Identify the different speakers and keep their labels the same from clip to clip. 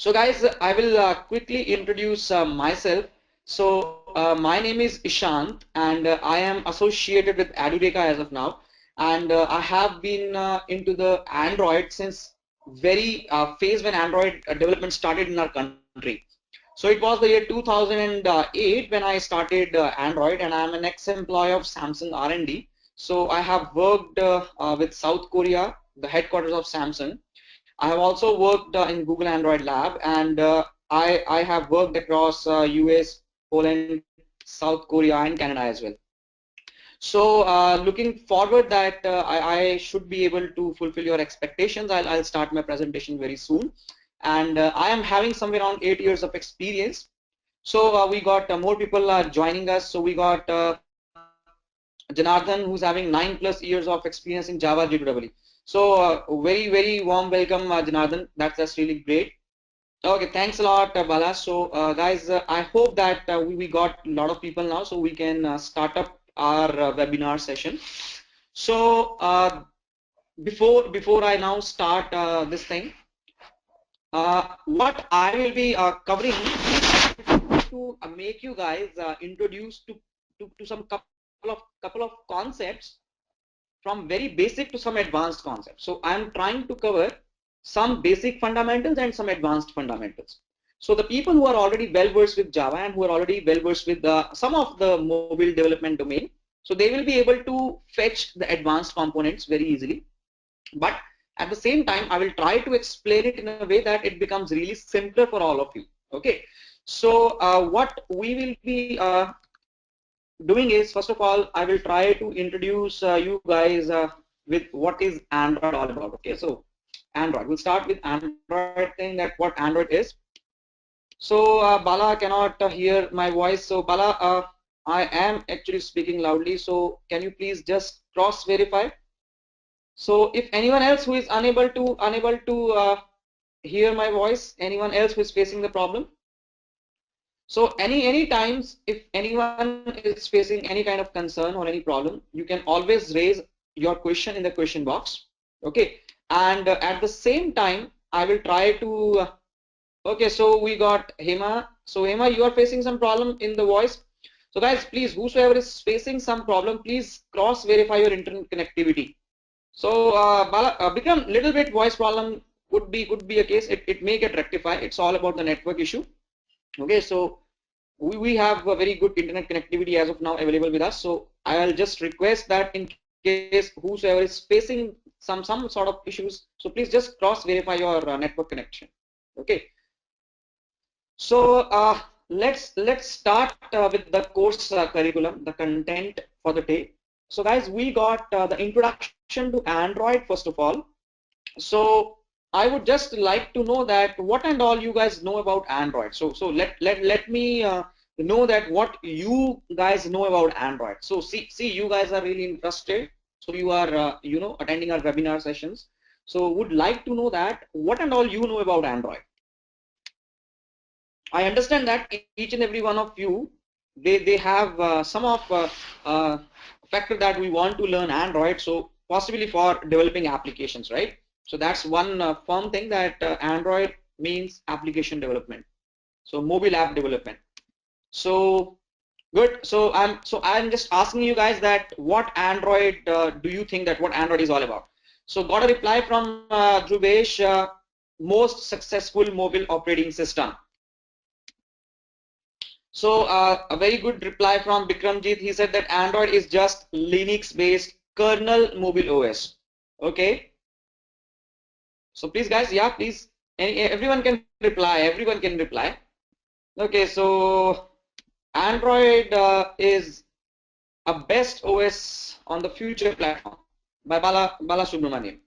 Speaker 1: So guys, I will quickly introduce myself. So my name is Ishant and I am associated with Edureka as of now, and I have been into the Android since very phase when Android development started in our country. So it was the year 2008 when I started Android, and I am an ex-employee of Samsung R&D. So I have worked with South Korea, the headquarters of Samsung. I have also worked in Google Android Lab, and I have worked across US, Poland, South Korea, and Canada as well. So looking forward that I should be able to fulfill your expectations. I'll start my presentation very soon, and I am having somewhere around 8 years of experience. So we got more people joining us. So we got Janardhan, who's having 9+ years of experience in Java J2EE. So very warm welcome, Janardhan. That's really great. Okay, thanks a lot, Bala. So, guys, I hope that we got a lot of people now, so we can start up our webinar session. So, before I now start this thing, what I will be covering to make you guys introduced to some couple of concepts from very basic to some advanced concepts. So I'm trying to cover some basic fundamentals and some advanced fundamentals. So the people who are already well versed with Java and who are already well versed with some of the mobile development domain, so they will be able to fetch the advanced components very easily. But at the same time, I will try to explain it in a way that it becomes really simpler for all of you. Okay. So what we will be doing is, first of all, I will try to introduce you guys with what is Android all about. Okay, so Android. We'll start with Android thing, that what Android is. So Bala cannot hear my voice. So Bala, I am actually speaking loudly. So can you please just cross verify? So if anyone else who is unable to hear my voice, anyone else who is facing the problem. So any times if anyone is facing any kind of concern or any problem, you can always raise your question in the question box. Okay, and at the same time, I will try to. Okay, so we got Hema. So Hema, you are facing some problem in the voice. So guys, please, whosoever is facing some problem, please cross verify your internet connectivity. So Bikram, little bit voice problem could be a case. It may get rectified. It's all about the network issue. Okay, so we have a very good internet connectivity as of now available with us. So I'll just request that in case whosoever is facing some sort of issues, so please just cross verify your network connection. Okay. So let's start with the course curriculum, the content for the day. So guys, we got the introduction to Android first of all. So I would just like to know that what and all you guys know about Android. So let me know that what you guys know about Android. So see you guys are really interested. So you are attending our webinar sessions. So would like to know that what and all you know about Android. I understand that each and every one of you they have some of factor that we want to learn Android. So possibly for developing applications, right? So that's one firm thing that Android means application development. So mobile app development. So good. So I'm just asking you guys that what Android do you think that what Android is all about? So got a reply from Dhruvesh, most successful mobile operating system. So a very good reply from Bikramjit. He said that Android is just Linux-based kernel mobile OS. Okay. So please, guys, yeah, please. Everyone can reply. Everyone can reply. Okay. So Android is a best OS on the future platform by Bala Subramaniam.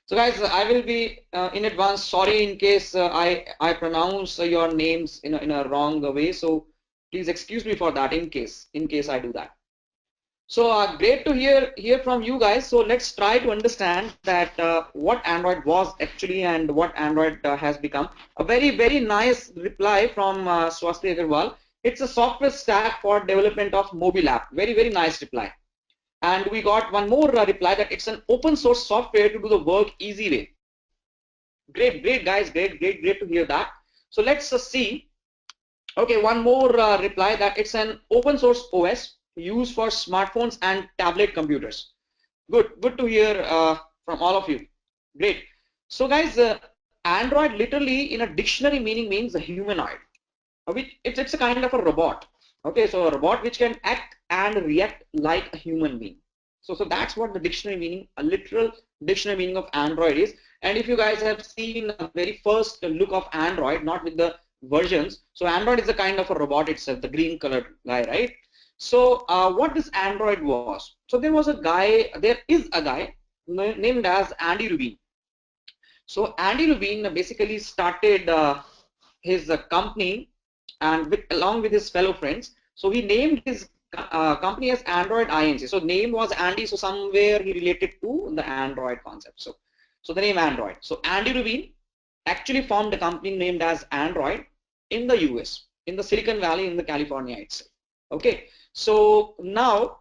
Speaker 1: So guys, I will be in advance sorry in case I pronounce your names in a wrong way. So please excuse me for that in case I do that. So great to hear from you guys. So let's try to understand that what Android was actually and what Android has become. A very nice reply from Swasti Agarwal. It's a software stack for development of mobile app. Very nice reply. And we got one more reply that it's an open source software to do the work easy way. Great guys, great to hear that. So let's see. Okay, one more reply that it's an open source OS used for smartphones and tablet computers. Good to hear from all of you. Great. So guys, Android literally in a dictionary meaning means a humanoid. Which it's a kind of a robot. Okay, so a robot which can act and react like a human being. So that's what the dictionary meaning, a literal dictionary meaning of Android is. And if you guys have seen a very first look of Android, not with the versions, so Android is a kind of a robot itself, the green colored guy, right? So what this Android was? So there is a guy named as Andy Rubin. So Andy Rubin basically started his company and along with his fellow friends. So he named his company as Android Inc. So name was Andy. So somewhere he related to the Android concept. So the name Android. So Andy Rubin actually formed a company named as Android in the US, in the Silicon Valley, in the California itself. Okay. So now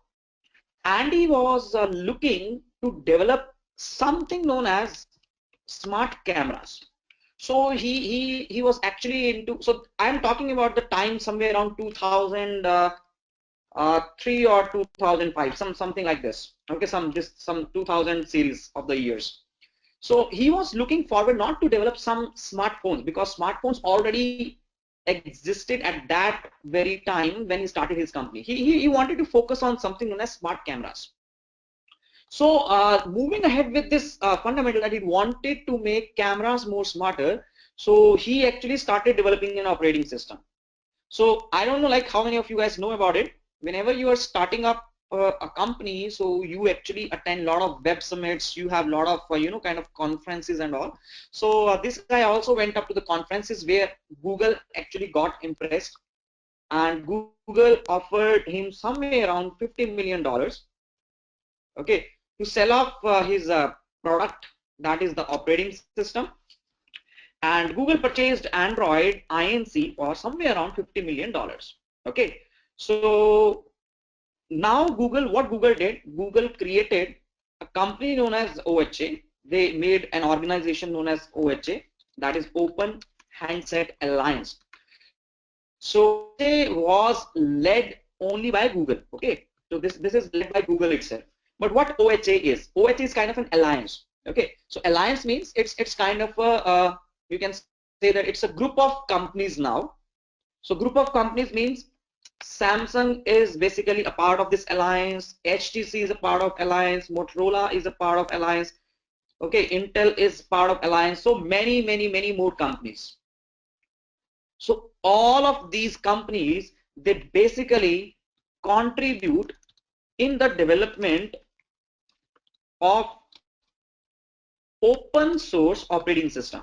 Speaker 1: Andy was looking to develop something known as smart cameras. So he was actually into. So I'm talking about the time somewhere around 2003 or 2005, something like this. Okay, some 2000 series of the years. So he was looking forward not to develop some smartphones because smartphones already existed at that very time when he started his company. He wanted to focus on something known as smart cameras. So moving ahead with this fundamental that he wanted to make cameras more smarter, so he actually started developing an operating system. So I don't know like how many of you guys know about it. Whenever you are starting up a company, so you actually attend a lot of web summits, you have a lot of kind of conferences and all. So this guy also went up to the conferences where Google actually got impressed, and Google offered him somewhere around $50 million, okay, to sell off his product, that is the operating system. And Google purchased Android Inc. for somewhere around $50 million. Okay, so now what Google did, Google created a company known as OHA. They made an organization known as OHA, that is Open Handset Alliance. So OHA was led only by Google. Okay, so this is led by Google itself. But what OHA is? OHA is kind of an alliance. Okay, so alliance means it's kind of a you can say that it's a group of companies now. So group of companies means Samsung is basically a part of this alliance, HTC is a part of alliance, Motorola is a part of alliance, okay, Intel is part of alliance, so many more companies. So all of these companies, they basically contribute in the development of open source operating system.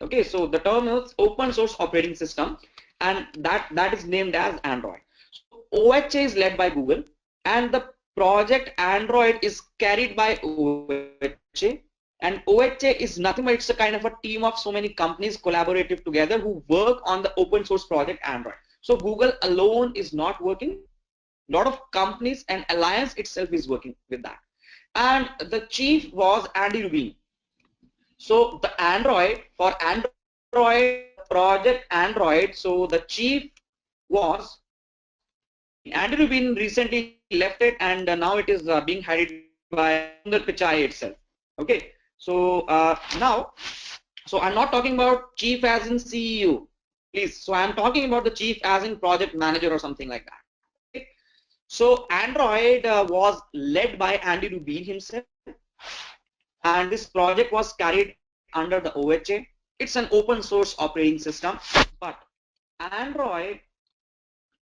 Speaker 1: Okay, so the term is open source operating system, and that is named as Android. So OHA is led by Google, and the project Android is carried by OHA, and OHA is nothing but it's a kind of a team of so many companies collaborative together who work on the open source project Android. So Google alone is not working. A lot of companies and alliance itself is working with that. And the chief was Andy Rubin. So the Android, for Android, project Android, so the chief was Andy Rubin. Andy Rubin recently left it, and now it is being headed by Sundar Pichai itself. Okay, so now, so I'm not talking about chief as in CEO, please. So I'm talking about the chief as in project manager or something like that. Okay, so Android was led by Andy Rubin himself, and this project was carried under the OHA. It's an open source operating system, but Android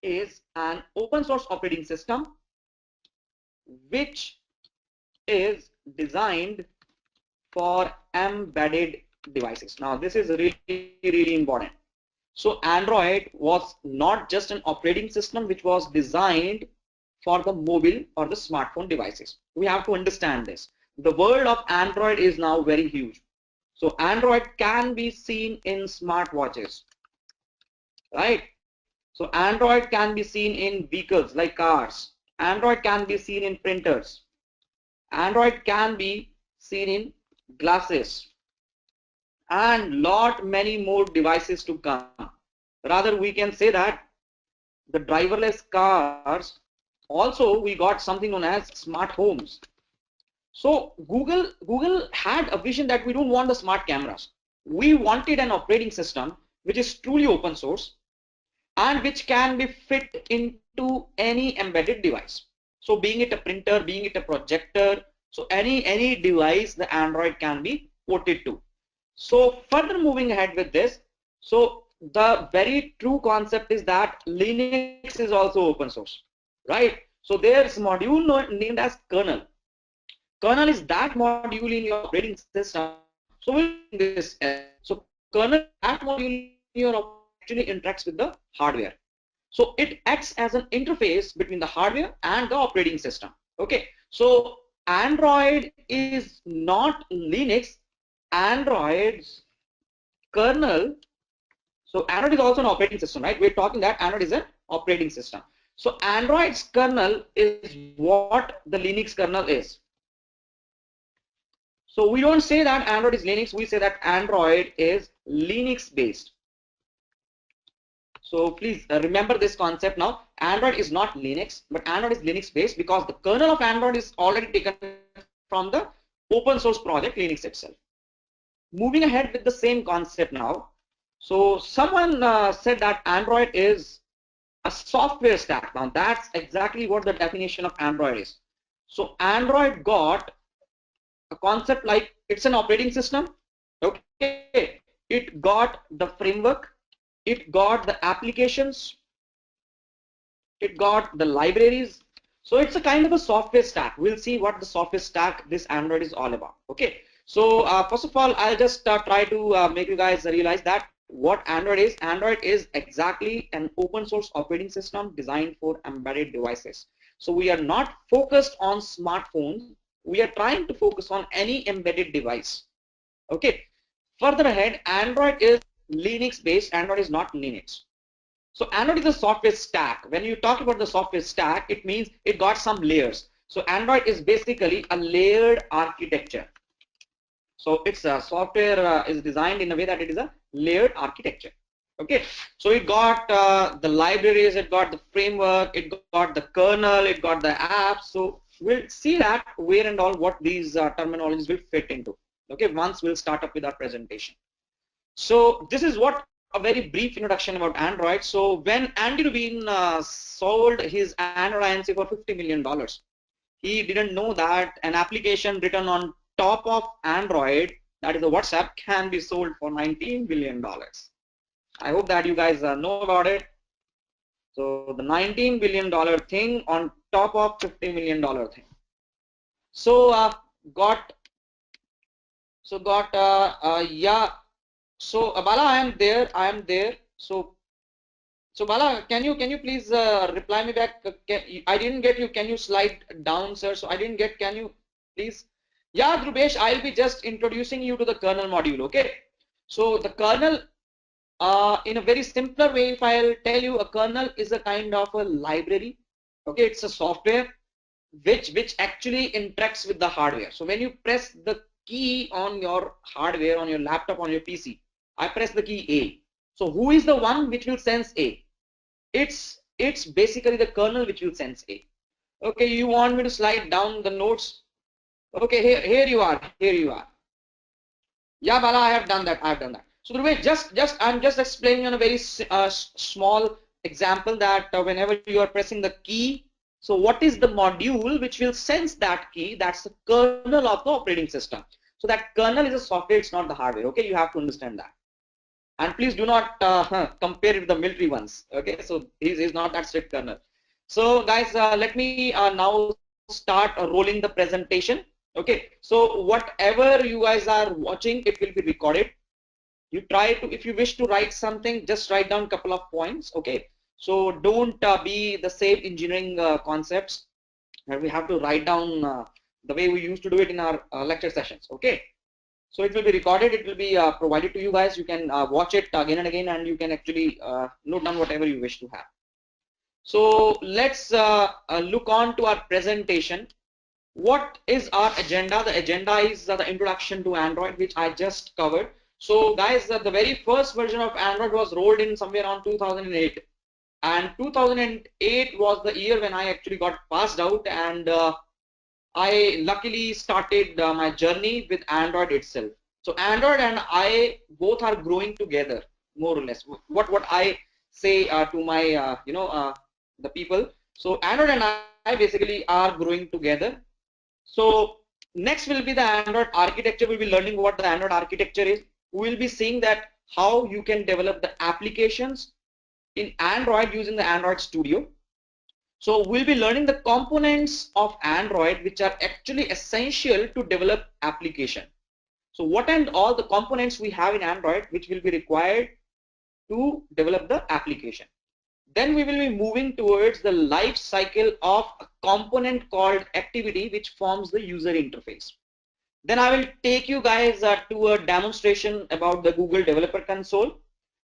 Speaker 1: is an open source operating system which is designed for embedded devices. Now this is really important. So Android was not just an operating system which was designed for the mobile or the smartphone devices. We have to understand this. The world of Android is now very huge. So Android can be seen in smartwatches, right? So Android can be seen in vehicles like cars. Android can be seen in printers. Android can be seen in glasses. and lot many more devices to come. Rather, we can say that the driverless cars, also we got something known as smart homes. So Google had a vision that we don't want the smart cameras. We wanted an operating system which is truly open source and which can be fit into any embedded device. So being it a printer, being it a projector, so any device the Android can be ported to. So further moving ahead with this, so the very true concept is that Linux is also open source, right? So there's module named as kernel. Kernel is that module in your operating system. So we'll bring this as well. So kernel is that module in your operating system which actually interacts with the hardware. So it acts as an interface between the hardware and the operating system. Okay. So Android is not Linux. Android's kernel. So Android is also an operating system, right? We're talking that Android is an operating system. So Android's kernel is what the Linux kernel is. So we don't say that Android is Linux, we say that Android is Linux based. So please remember this concept now. Android is not Linux, but Android is Linux based because the kernel of Android is already taken from the open source project Linux itself. Moving ahead with the same concept now. So someone said that Android is a software stack. Now that's exactly what the definition of Android is. So Android got a concept like it's an operating system. Okay, it got the framework, it got the applications, it got the libraries. So it's a kind of a software stack. We'll see what the software stack this Android is all about. Okay, so first of all, I'll just try to make you guys realize that what Android is. Android is exactly an open source operating system designed for embedded devices. So we are not focused on smartphones. We are trying to focus on any embedded device. Okay. Further ahead, Android is Linux based. Android is not Linux. So Android is a software stack. When you talk about the software stack, it means it got some layers. So Android is basically a layered architecture. So its software is designed in a way that it is a layered architecture. Okay, so it got the libraries, it got the framework, it got the kernel, it got the apps. So we'll see that where and all what these terminologies will fit into. Okay, once we'll start up with our presentation. So this is what a very brief introduction about Android. So when Andy Rubin sold his Android INC for $50 million, he didn't know that an application written on top of Android, that is a WhatsApp, can be sold for $19 billion. I hope that you guys know about it. So the $19 billion thing on top of $50 million thing. So got yeah. So Bala, I am there. I am there. So Bala, can you please reply me back? I didn't get you. Can you slide down, sir? So I didn't get. Can you please? Yeah, Dhrubesh, I'll be just introducing you to the kernel module. Okay. So the kernel, in a very simpler way, if I'll tell you, a kernel is a kind of a library. Okay, it's a software which actually interacts with the hardware. So when you press the key on your hardware, on your laptop, on your PC, I press the key A. So who is the one which will sense A? It's basically the kernel which will sense A. Okay, you want me to slide down the notes? Okay, here you are. Here you are. Yeah, Bala, I have done that. I have done that. So Dhruvesh, I'm just explaining on a very small example that whenever you are pressing the key, so what is the module which will sense that key? That's the kernel of the operating system. So that kernel is a software, it's not the hardware. Okay, you have to understand that. And please do not compare it with the military ones. Okay, so he's not that strict kernel. So guys, let me now start rolling the presentation. Okay, so whatever you guys are watching, it will be recorded. You try to, if you wish to write something, just write down a couple of points. Okay, so don't be the same engineering concepts that we have to write down the way we used to do it in our lecture sessions. Okay, so it will be recorded, it will be provided to you guys. You can watch it again and again, and you can actually note down whatever you wish to have. So let's look on to our presentation. What is our agenda? The agenda is the introduction to Android, which I just covered. So guys, the very first version of Android was rolled in somewhere around 2008, and 2008 was the year when I actually got passed out, and I luckily started my journey with Android itself. So Android and I both are growing together, more or less. What I say to my the people. So Android and I basically are growing together. So next will be the Android architecture. We'll be learning what the Android architecture is. We will be seeing that how you can develop the applications in Android using the Android Studio. So we'll be learning the components of Android which are actually essential to develop application. So what and all the components we have in Android which will be required to develop the application. Then we will be moving towards the life cycle of a component called activity which forms the user interface. Then I will take you guys to a demonstration about the Google Developer Console.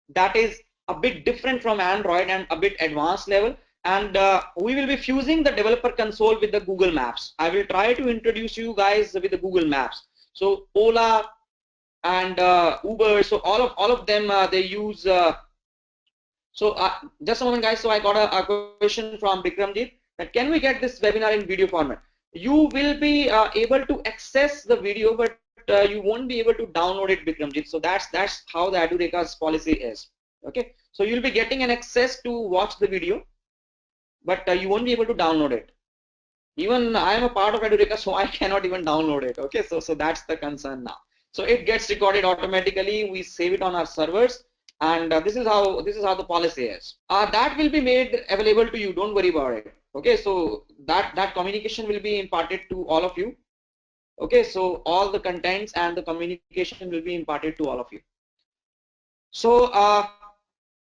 Speaker 1: That is a bit different from Android and a bit advanced level. And we will be fusing the Developer Console with the Google Maps. I will try to introduce you guys with the Google Maps. So Ola and Uber, so all of them they use. Just a moment, guys. So I got a question from Bikramjit that can we get this webinar in video format? You will be able to access the video, but you won't be able to download it, Bikramjit. So that's how the Edureka's policy is. Okay. So you'll be getting an access to watch the video, but you won't be able to download it. Even I am a part of Edureka, so I cannot even download it. Okay. So that's the concern now. So it gets recorded automatically. We save it on our servers. And this is how the policy is. That will be made available to you. Don't worry about it. Okay, so that communication will be imparted to all of you. Okay, so all the contents and the communication will be imparted to all of you. So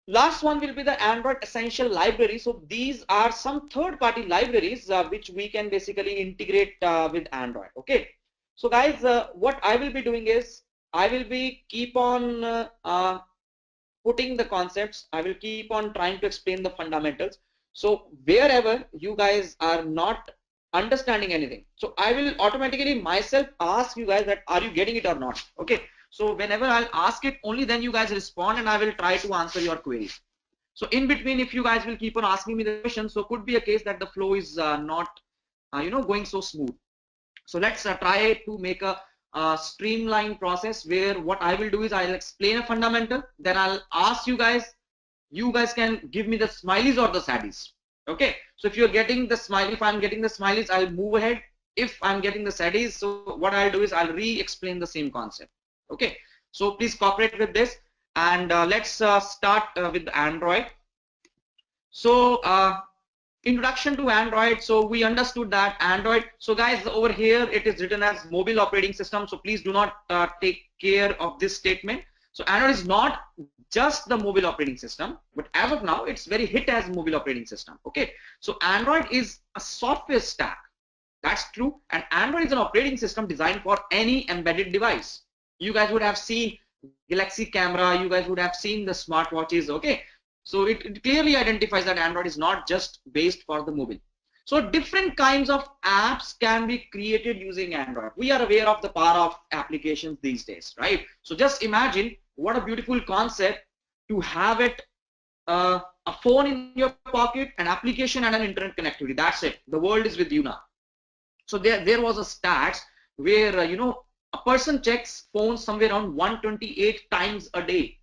Speaker 1: last one will be the Android Essential Library. So these are some third-party libraries which we can basically integrate with Android. Okay, so guys, what I will be doing is I will be keep on putting the concepts. I will keep on trying to explain the fundamentals. So wherever you guys are not understanding anything, so I will automatically myself ask you guys that are you getting it or not. Okay, so whenever I'll ask it, only then you guys respond and I will try to answer your queries. So in between, if you guys will keep on asking me the questions, so could be a case that the flow is not going so smooth. So let's try to make a streamlined process where what I will do is I'll explain a fundamental, then I'll ask you guys can give me the smileys or the saddies. Okay, so if you're getting the smiley, if I'm getting the smileys, I'll move ahead. If I'm getting the saddies, so what I'll do is I'll re-explain the same concept. Okay, so please cooperate with this, and let's start with Android. So introduction to Android. So we understood that Android, so guys, over here it is written as mobile operating system, so please do not take care of this statement. So Android is not just the mobile operating system, but as of now it's very hit as mobile operating system. Okay, so Android is a software stack, that's true, and Android is an operating system designed for any embedded device. You guys would have seen Galaxy camera, you guys would have seen the smartwatches. Okay, so it clearly identifies that Android is not just based for the mobile. So different kinds of apps can be created using Android. We are aware of the power of applications these days, right? So just imagine what a beautiful concept to have it a phone in your pocket, an application and an internet connectivity. That's it. The world is with you now. So there was a stats where a person checks phones somewhere around 128 times a day.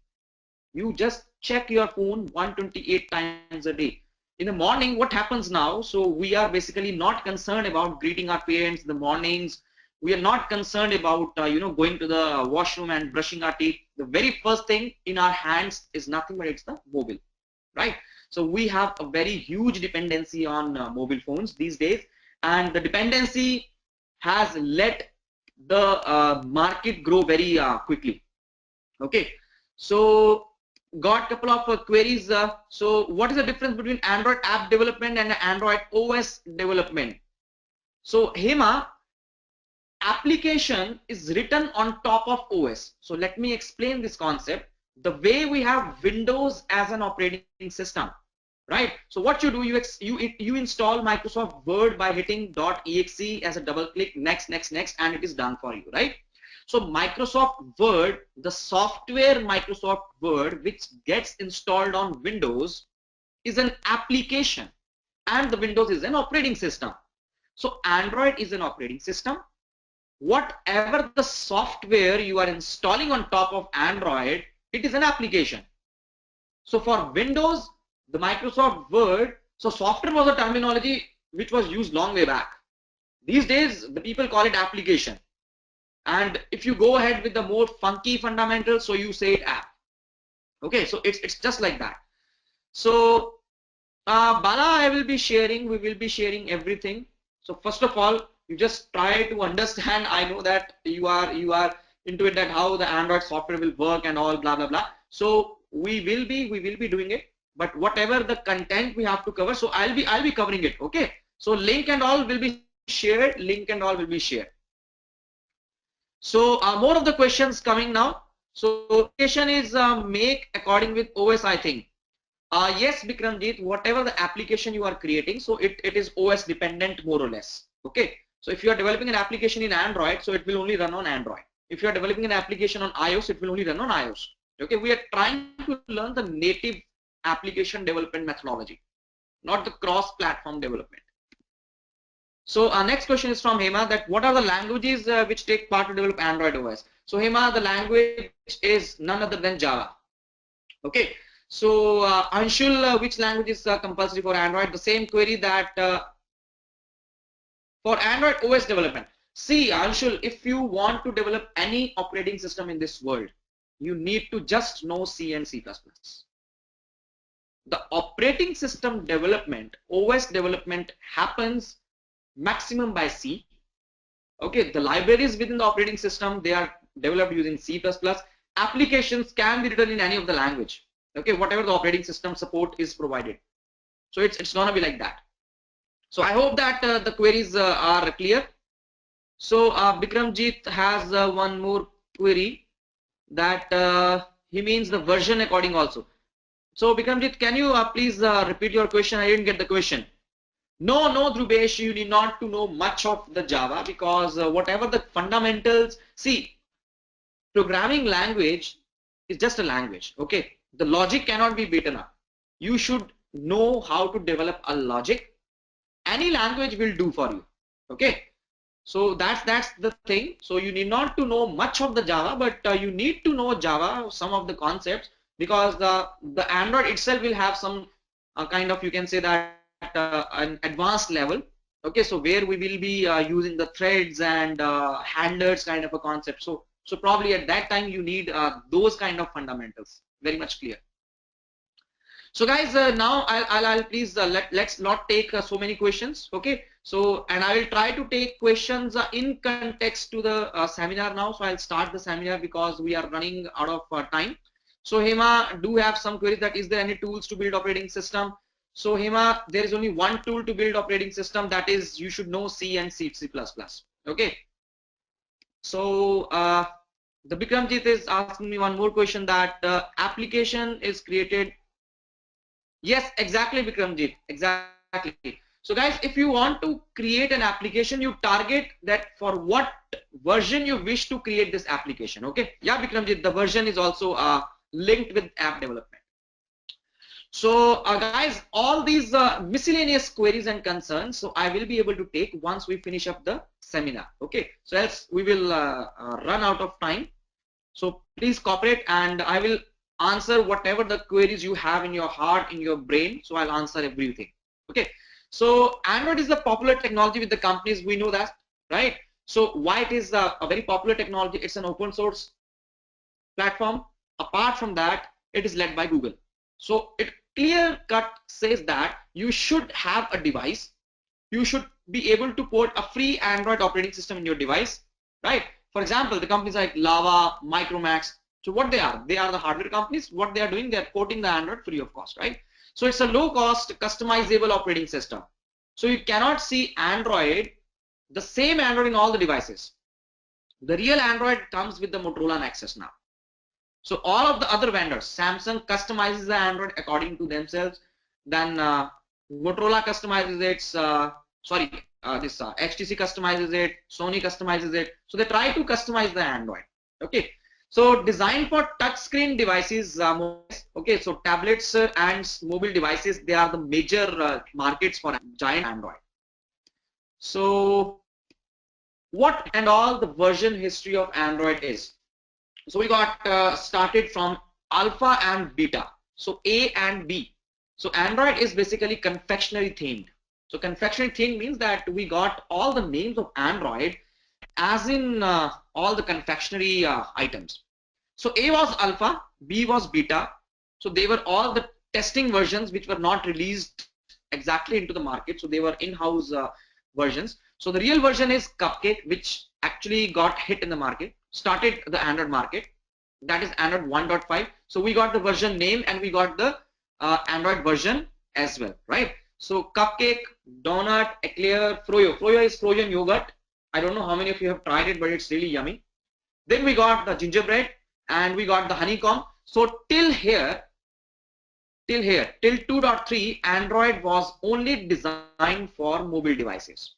Speaker 1: You just check your phone 128 times a day. In the morning, what happens now? So we are basically not concerned about greeting our parents in the mornings. We are not concerned about going to the washroom and brushing our teeth. The very first thing in our hands is nothing but it's the mobile, right? So we have a very huge dependency on mobile phones these days, and the dependency has let the market grow very quickly. Okay, so got couple of queries. So what is the difference between Android app development and Android OS development? So Hema, application is written on top of OS. So let me explain this concept. The way we have Windows as an operating system, right? So what you do, you install Microsoft Word by hitting .exe as a double click, next, and it is done for you, right? So Microsoft Word, the software Microsoft Word, which gets installed on Windows, is an application, and the Windows is an operating system. So Android is an operating system. Whatever the software you are installing on top of Android, it is an application. So for Windows, the Microsoft Word, so software was a terminology which was used long way back. These days, the people call it application. And if you go ahead with the more funky fundamentals, so you say it app. Okay, so it's just like that. So Bala, we will be sharing everything. So first of all, you just try to understand. I know that you are into it, that how the Android software will work and all blah blah blah. So we will be doing it, but whatever the content we have to cover, so I'll be covering it. Okay. So link and all will be shared. Link and all will be shared. So more of the questions coming now. So application is make according with OS, I think. Yes, Bikramjit, whatever the application you are creating, so it is OS dependent more or less. Okay. So if you are developing an application in Android, so it will only run on Android. If you are developing an application on iOS, it will only run on iOS. Okay. We are trying to learn the native application development methodology, not the cross-platform development. So our next question is from Hema, that what are the languages which take part to develop Android OS? So Hema, the language is none other than Java. Okay. So Anshul, which language is compulsory for Android? The same query that for Android OS development. See Anshul, if you want to develop any operating system in this world, you need to just know C and C++. The operating system development, OS development happens maximum by C. Okay, the libraries within the operating system, they are developed using C++. Applications can be written in any of the language. Okay, whatever the operating system support is provided. So it's gonna be like that. So I hope that the queries are clear. So Bikramjit has one more query, that he means the version according also. So Bikramjit, can you please repeat your question? I didn't get the question. No, Dhrubesh, you need not to know much of the Java, because whatever the fundamentals, see, programming language is just a language. Okay, the logic cannot be beaten up. You should know how to develop a logic. Any language will do for you. Okay, so that's the thing. So you need not to know much of the Java, but you need to know Java, some of the concepts, because the Android itself will have some kind of, you can say that an advanced level. Okay, so where we will be using the threads and handlers kind of a concept. So probably at that time you need those kind of fundamentals. Very much clear. So guys, now I'll please let's not take so many questions. Okay. So, and I will try to take questions in context to the seminar now. So I'll start the seminar because we are running out of time. So Hema, do have some queries, that is there any tools to build operating system? So Hema, there is only one tool to build operating system, that is you should know C and C++. Okay. So the Bikramjit is asking me one more question, that application is created. Yes, exactly, Bikramjit. Exactly. So guys, if you want to create an application, you target that for what version you wish to create this application. Okay. Yeah, Bikramjit, the version is also linked with app development. So guys, all these miscellaneous queries and concerns, so I will be able to take once we finish up the seminar. Okay. So else we will run out of time. So please cooperate, and I will answer whatever the queries you have in your heart, in your brain. So I'll answer everything. Okay. So Android is the popular technology with the companies. We know that, right? So why it is a very popular technology? It's an open source platform. Apart from that, it is led by Google. So it clear cut says that you should have a device. You should be able to port a free Android operating system in your device, right? For example, the companies like Lava, Micromax. So what they are the hardware companies. What they are doing, they are porting the Android free of cost, right? So it's a low cost customizable operating system. So you cannot see Android, the same Android in all the devices. The real Android comes with the Motorola Nexus now. So all of the other vendors, Samsung customizes the Android according to themselves. Then Motorola customizes its, sorry, HTC customizes it, Sony customizes it. So they try to customize the Android. Okay. So designed for touchscreen devices, okay. So tablets and mobile devices, they are the major markets for giant Android. So what and all the version history of Android is. So we got started from alpha and beta. So A and B. So Android is basically confectionery themed. So confectionery themed means that we got all the names of Android as in all the confectionery items. So A was alpha, B was beta. So they were all the testing versions which were not released exactly into the market. So they were in-house versions. So the real version is Cupcake, which actually got hit in the market, started the Android market. That is Android 1.5. So we got the version name and we got the Android version as well, right? So Cupcake, Donut, Eclair, Froyo. Froyo is frozen yogurt. I don't know how many of you have tried it, but it's really yummy. Then we got the gingerbread and we got the honeycomb. So till 2.3, Android was only designed for mobile devices.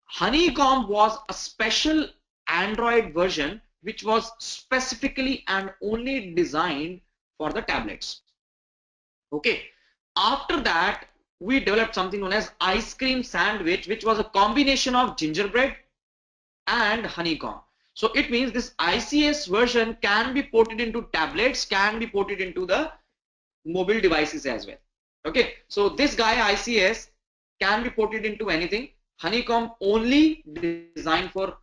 Speaker 1: Honeycomb was a special Android version which was specifically and only designed for the tablets. Okay. After that, we developed something known as ice cream sandwich, which was a combination of gingerbread and honeycomb. So it means this ICS version can be ported into tablets, can be ported into the mobile devices as well. Okay, so this guy ICS can be ported into anything. Honeycomb only designed for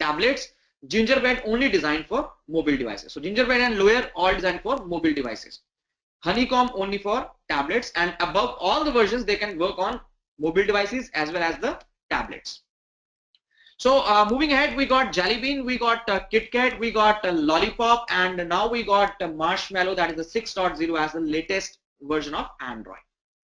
Speaker 1: tablets. Gingerbread only designed for mobile devices. So gingerbread and lower all designed for mobile devices. Honeycomb only for tablets, and above all the versions they can work on mobile devices as well as the tablets. So moving ahead, we got Jelly Bean, we got Kit Kat, we got Lollipop, and now we got Marshmallow, that is the 6.0 as the latest version of Android.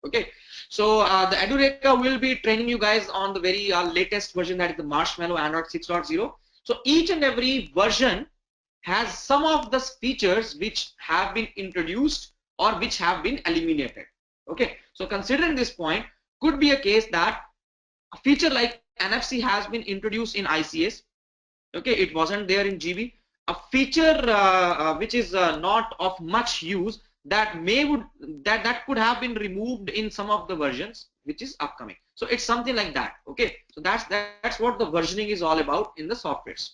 Speaker 1: Okay, so the Edureka will be training you guys on the very latest version, that is the Marshmallow Android 6.0. So each and every version has some of the features which have been introduced or which have been eliminated. Okay, so considering this point, could be a case that a feature like NFC has been introduced in ICS. Okay, it wasn't there in GB. A feature which is not of much use, that could have been removed in some of the versions which is upcoming. So it's something like that. Okay, so that's what the versioning is all about in the softwares.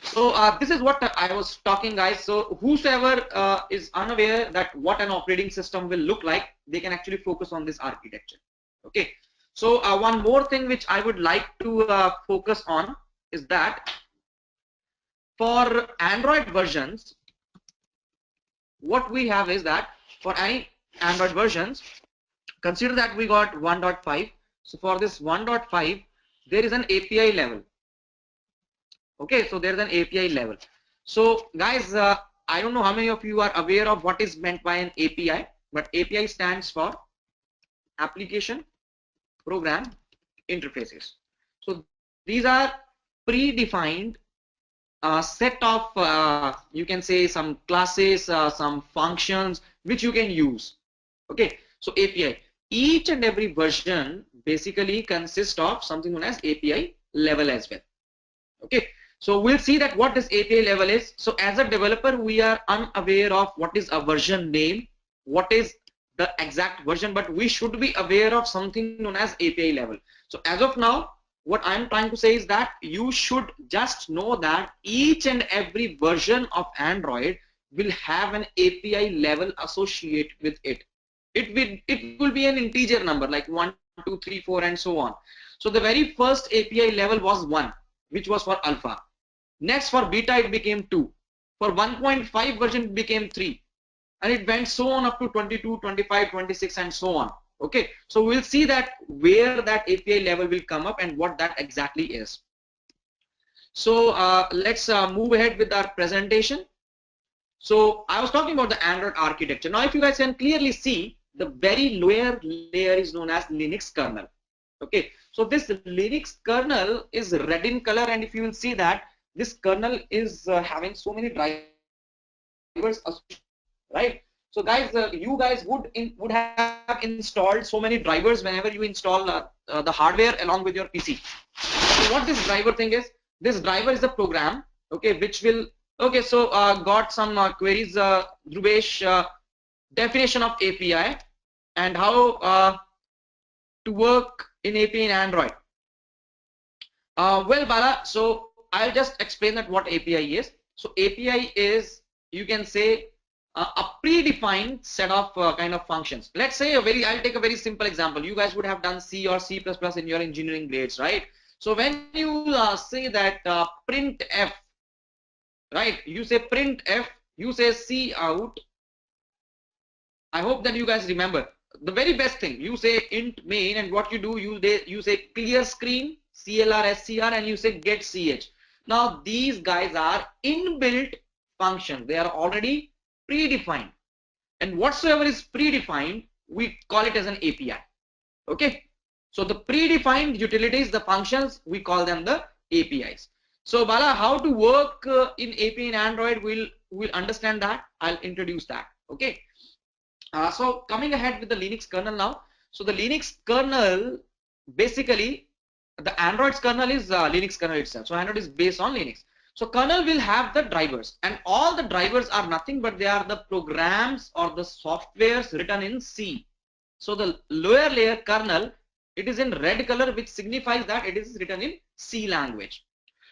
Speaker 1: So this is what I was talking, guys. So whosoever is unaware that what an operating system will look like, they can actually focus on this architecture. Okay. So one more thing which I would like to focus on is that for Android versions, what we have is that for any Android versions, consider that we got 1.5. So for this 1.5, there is an API level. Okay, so there's an API level. So guys, I don't know how many of you are aware of what is meant by an API, but API stands for Application Program Interfaces. So these are predefined set of you can say some classes, some functions which you can use. Okay, so API, each and every version basically consists of something known as API level as well. Okay, so we'll see that what this API level is. So as a developer, we are unaware of what is a version name, what is the exact version, but we should be aware of something known as API level. So as of now, what I'm trying to say is that you should just know that each and every version of Android will have an API level associated with it. It will be an integer number like 1, 2, 3, 4 and so on. So the very first API level was 1, which was for alpha. Next for beta it became 2. For 1.5 version it became 3. And it went so on up to 22, 25, 26 and so on. Okay, so we'll see that where that API level will come up and what that exactly is. So let's move ahead with our presentation. So I was talking about the Android architecture. Now if you guys can clearly see, the very lower layer is known as Linux kernel. Okay, so this Linux kernel is red in color, and if you will see that this kernel is having so many drivers associated, right? So guys, you guys would have installed so many drivers whenever you install the hardware along with your PC. So what this driver thing is, this driver is a program, okay, which will, okay, so got some queries, Dhruvesh, definition of API and how to work in API in Android. Well, Bala, so I'll just explain that what API is. So API is, you can say, a predefined set of kind of functions. Let's say I'll take a very simple example. You guys would have done C or C++ in your engineering grades, right? So when you say that print F, right? You say print F, you say C out. I hope that you guys remember. The very best thing, you say int main, and what you do, you say clear screen, CLR, SCR, and you say get CH. Now these guys are inbuilt functions. They are already predefined. And whatsoever is predefined, we call it as an API. Okay. So the predefined utilities, the functions, we call them the APIs. So Bala, how to work in API in Android, we'll understand that. I'll introduce that. Okay. So coming ahead with the Linux kernel now. So the Linux kernel, basically the Android's kernel is Linux kernel itself. So Android is based on Linux. So kernel will have the drivers, and all the drivers are nothing but they are the programs or the softwares written in C. So the lower layer kernel, it is in red color, which signifies that it is written in C language.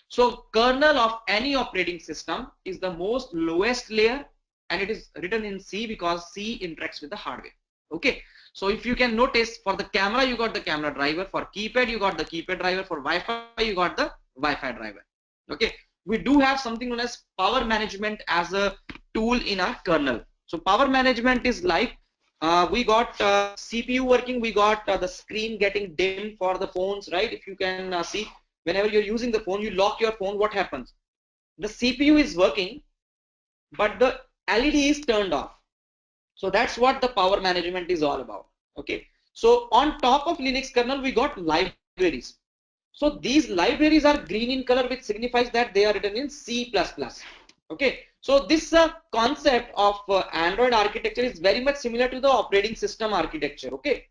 Speaker 1: So kernel of any operating system is the most lowest layer, and it is written in C because C interacts with the hardware. Okay. So if you can notice, for the camera you got the camera driver, for keypad you got the keypad driver, for Wi-Fi you got the Wi-Fi driver. Okay. We do have something known as power management as a tool in our kernel. So power management is like we got CPU working, we got the screen getting dim for the phones, right? If you can see, whenever you're using the phone, you lock your phone, what happens? The CPU is working, but the LED is turned off. So that's what the power management is all about. Okay. So on top of Linux kernel, we got libraries. So these libraries are green in color, which signifies that they are written in C++. Okay. So this concept of Android architecture is very much similar to the operating system architecture. Okay.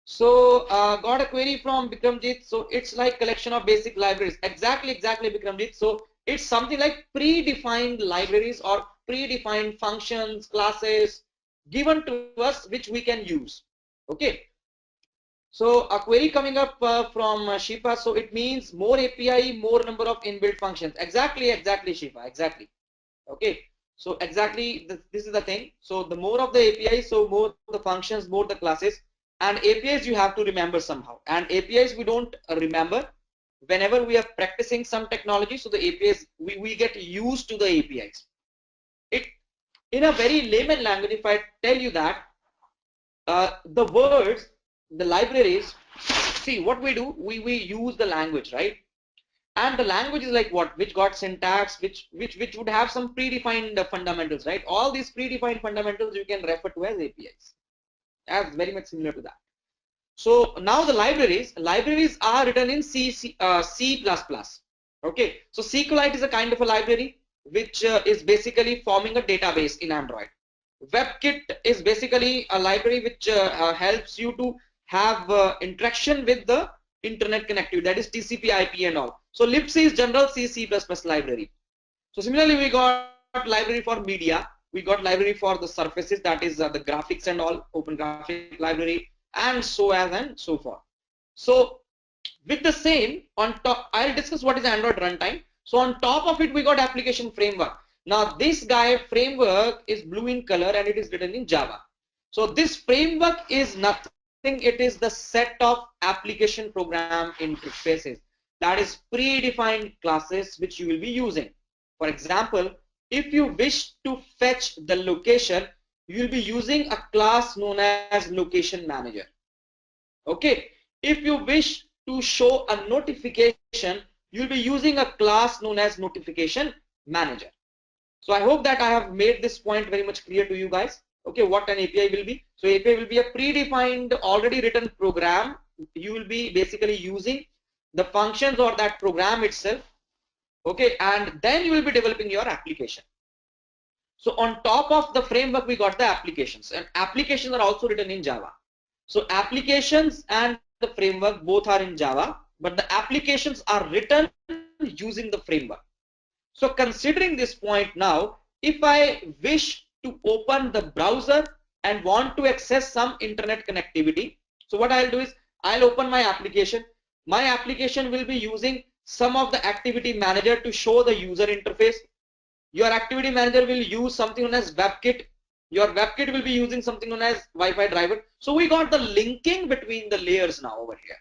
Speaker 1: So got a query from Bikramjit. So it's like collection of basic libraries. Exactly, Bikramjit. So it's something like predefined libraries or predefined functions, classes given to us, which we can use. Okay. So a query coming up from Shifa. So it means more API, more number of inbuilt functions. Exactly, Shifa. Exactly. Okay. So exactly this is the thing. So the more of the API, so more the functions, more the classes. And APIs you have to remember somehow. And APIs we don't remember whenever we are practicing some technology. So the APIs, we get used to the APIs. It, in a very layman language, if I tell you that the words, the libraries, see what we do, we use the language, right? And the language is like what, which got syntax, which would have some predefined fundamentals, right? All these predefined fundamentals you can refer to as APIs, as very much similar to that. So now the libraries are written in C++. Okay, so SQLite is a kind of a library which is basically forming a database in Android. WebKit is basically a library which helps you to have interaction with the internet connectivity, that is TCP/IP and all. So libc is general C++ library. So similarly, we got library for media, we got library for the surfaces, that is the graphics and all, open graphic library, and and so forth. So with the same, on top, I'll discuss what is Android runtime. So on top of it, we got application framework. Now this guy framework is blue in color and it is written in Java. So this framework is nothing, it is the set of application program interfaces, that is predefined classes which you will be using. For example, if you wish to fetch the location, you will be using a class known as location manager. Okay, if you wish to show a notification, you'll be using a class known as notification manager. So I hope that I have made this point very much clear to you guys. Okay, what an API will be. So API will be a predefined, already written program. You will be basically using the functions or that program itself. Okay, and then you will be developing your application. So on top of the framework, we got the applications, and applications are also written in Java. So applications and the framework both are in Java, but the applications are written using the framework. So considering this point now, if I wish to open the browser and want to access some internet connectivity, so what I'll do is I'll open my application. My application will be using some of the activity manager to show the user interface. Your activity manager will use something known as WebKit. Your WebKit will be using something known as Wi-Fi driver. So we got the linking between the layers now over here.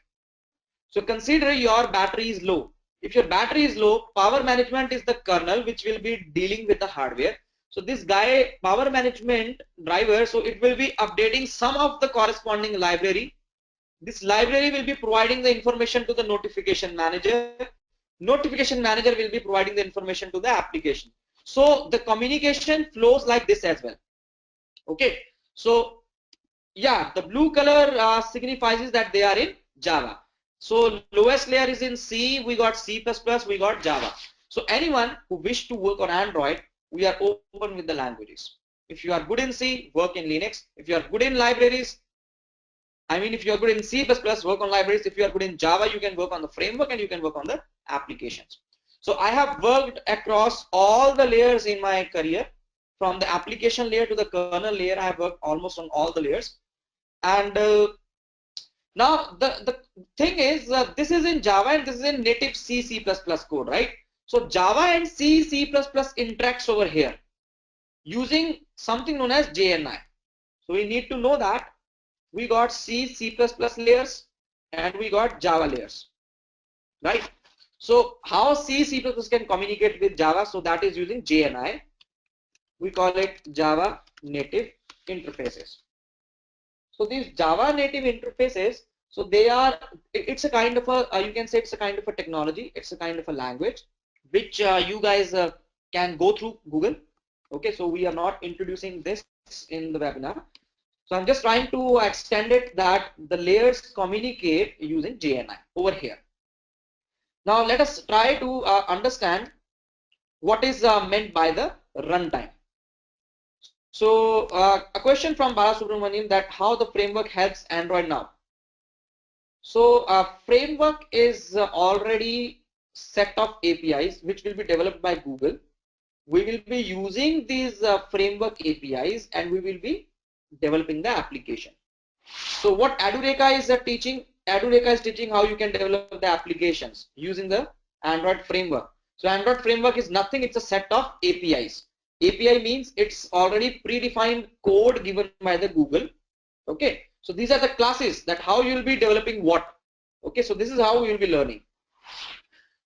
Speaker 1: So consider your battery is low. If your battery is low, power management is the kernel which will be dealing with the hardware. So this guy power management driver, so it will be updating some of the corresponding library. This library will be providing the information to the notification manager. Notification manager will be providing the information to the application. So the communication flows like this as well. Okay. So yeah, the blue color signifies that they are in Java. So lowest layer is in C, we got C++, we got Java. So anyone who wish to work on Android, we are open with the languages. If you are good in C, work in Linux. If you are good in libraries, I mean, if you are good in C++, work on libraries. If you are good in Java, you can work on the framework and you can work on the applications. So I have worked across all the layers in my career. From the application layer to the kernel layer, I have worked almost on all the layers. And now the thing is, this is in Java and this is in native C++ code, right? So Java and C++ interacts over here using something known as JNI. So we need to know that we got C++ layers and we got Java layers, right? So how C++ can communicate with Java? So that is using JNI. We call it Java native interfaces. So these Java native interfaces, so they are, it's a kind of a, you can say it's a kind of a technology, it's a kind of a language, which you guys can go through Google. Okay, so we are not introducing this in the webinar. So I'm just trying to extend it that the layers communicate using JNI over here. Now let us try to understand what is meant by the runtime. So a question from Bala Subramanian, that how the framework helps Android now. So framework is already set of APIs which will be developed by Google. We will be using these framework APIs and we will be developing the application. So what Edureka is teaching? Edureka is teaching how you can develop the applications using the Android framework. So Android framework is nothing, it's a set of APIs. API means it's already predefined code given by the Google. Okay, so these are the classes that how you will be developing what. Okay, so this is how we will be learning.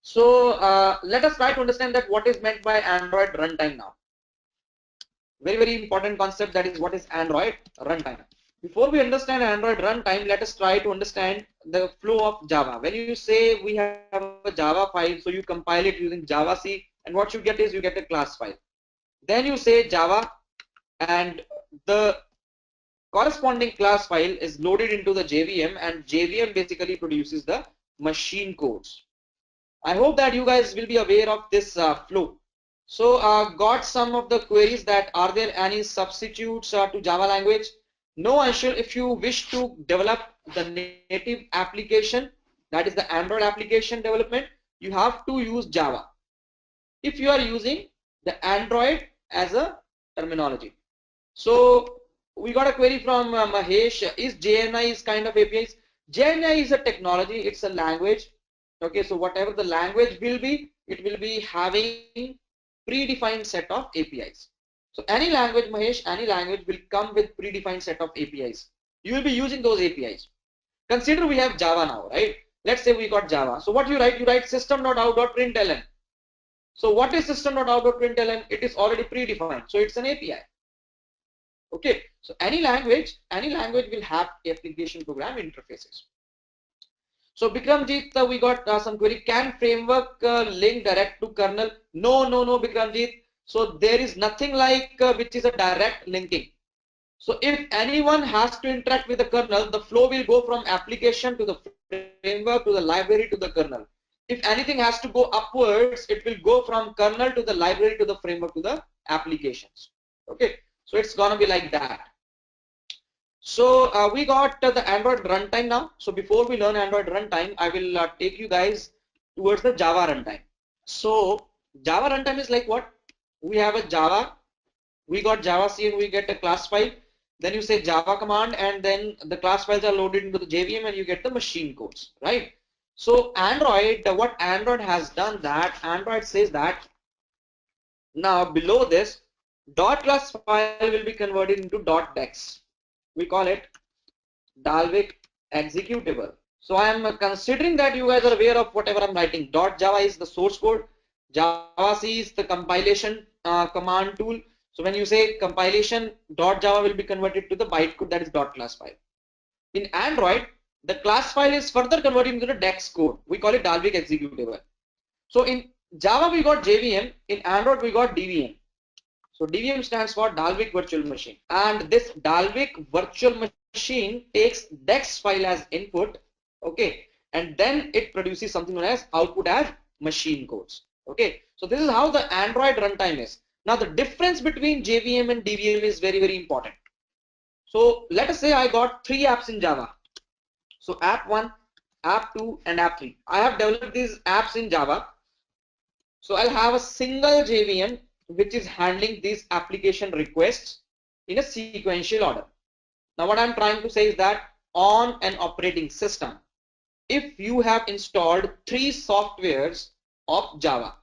Speaker 1: So let us try to understand that what is meant by Android runtime now. Very important concept, that is what is Android runtime. Before we understand Android runtime, let us try to understand the flow of Java. When you say we have a Java file, so you compile it using Java C, and what you get is you get a class file. Then you say Java, and the corresponding class file is loaded into the JVM, and JVM basically produces the machine codes. I hope that you guys will be aware of this flow. So got some of the queries that are there any substitutes to Java language? No, Anshul, if you wish to develop the native application, that is the Android application development, you have to use Java. If you are using the Android as a terminology. So we got a query from Mahesh, is JNI is kind of APIs? JNI is a technology, it's a language. Okay, so whatever the language will be, it will be having predefined set of APIs. So any language, Mahesh, any language will come with predefined set of APIs. You will be using those APIs. Consider we have Java now, right? Let's say we got Java. So what you write? You write system.out.println. So what is system.out.println? It is already predefined. So it's an API. Okay. So any language will have application program interfaces. So Bikramjit, we got some query. Can framework link direct to kernel? No, Bikramjit. So there is nothing like which is a direct linking. So if anyone has to interact with the kernel, the flow will go from application to the framework to the library to the kernel. If anything has to go upwards, it will go from kernel to the library to the framework to the applications. Okay, so it's gonna be like that. So we got the Android runtime now. So before we learn Android runtime, I will take you guys towards the Java runtime. So Java runtime is like what? We have a Java, we got Java C and we get a class file. Then you say Java command and then the class files are loaded into the JVM and you get the machine codes, right? So Android, what Android has done that, Android says that now below this, dot class file will be converted into dot dex. We call it Dalvik executable. So I am considering that you guys are aware of whatever I'm writing. Java is the source code. Java C is the compilation command tool. So when you say compilation, Java will be converted to the bytecode that is class file. In Android, the class file is further converted into the DEX code. We call it Dalvik executable. So in Java we got JVM. In Android we got DVM. So DVM stands for Dalvik virtual machine. And this Dalvik virtual machine takes DEX file as input, okay, and then it produces something known as output as machine codes. Okay, so this is how the Android runtime is. Now the difference between JVM and DVM is very, very important. So let us say I got 3 apps in Java. So app 1, app 2 and app 3. I have developed these apps in Java. So I'll have a single JVM which is handling these application requests in a sequential order. Now what I'm trying to say is that on an operating system, if you have installed 3 softwares of Java,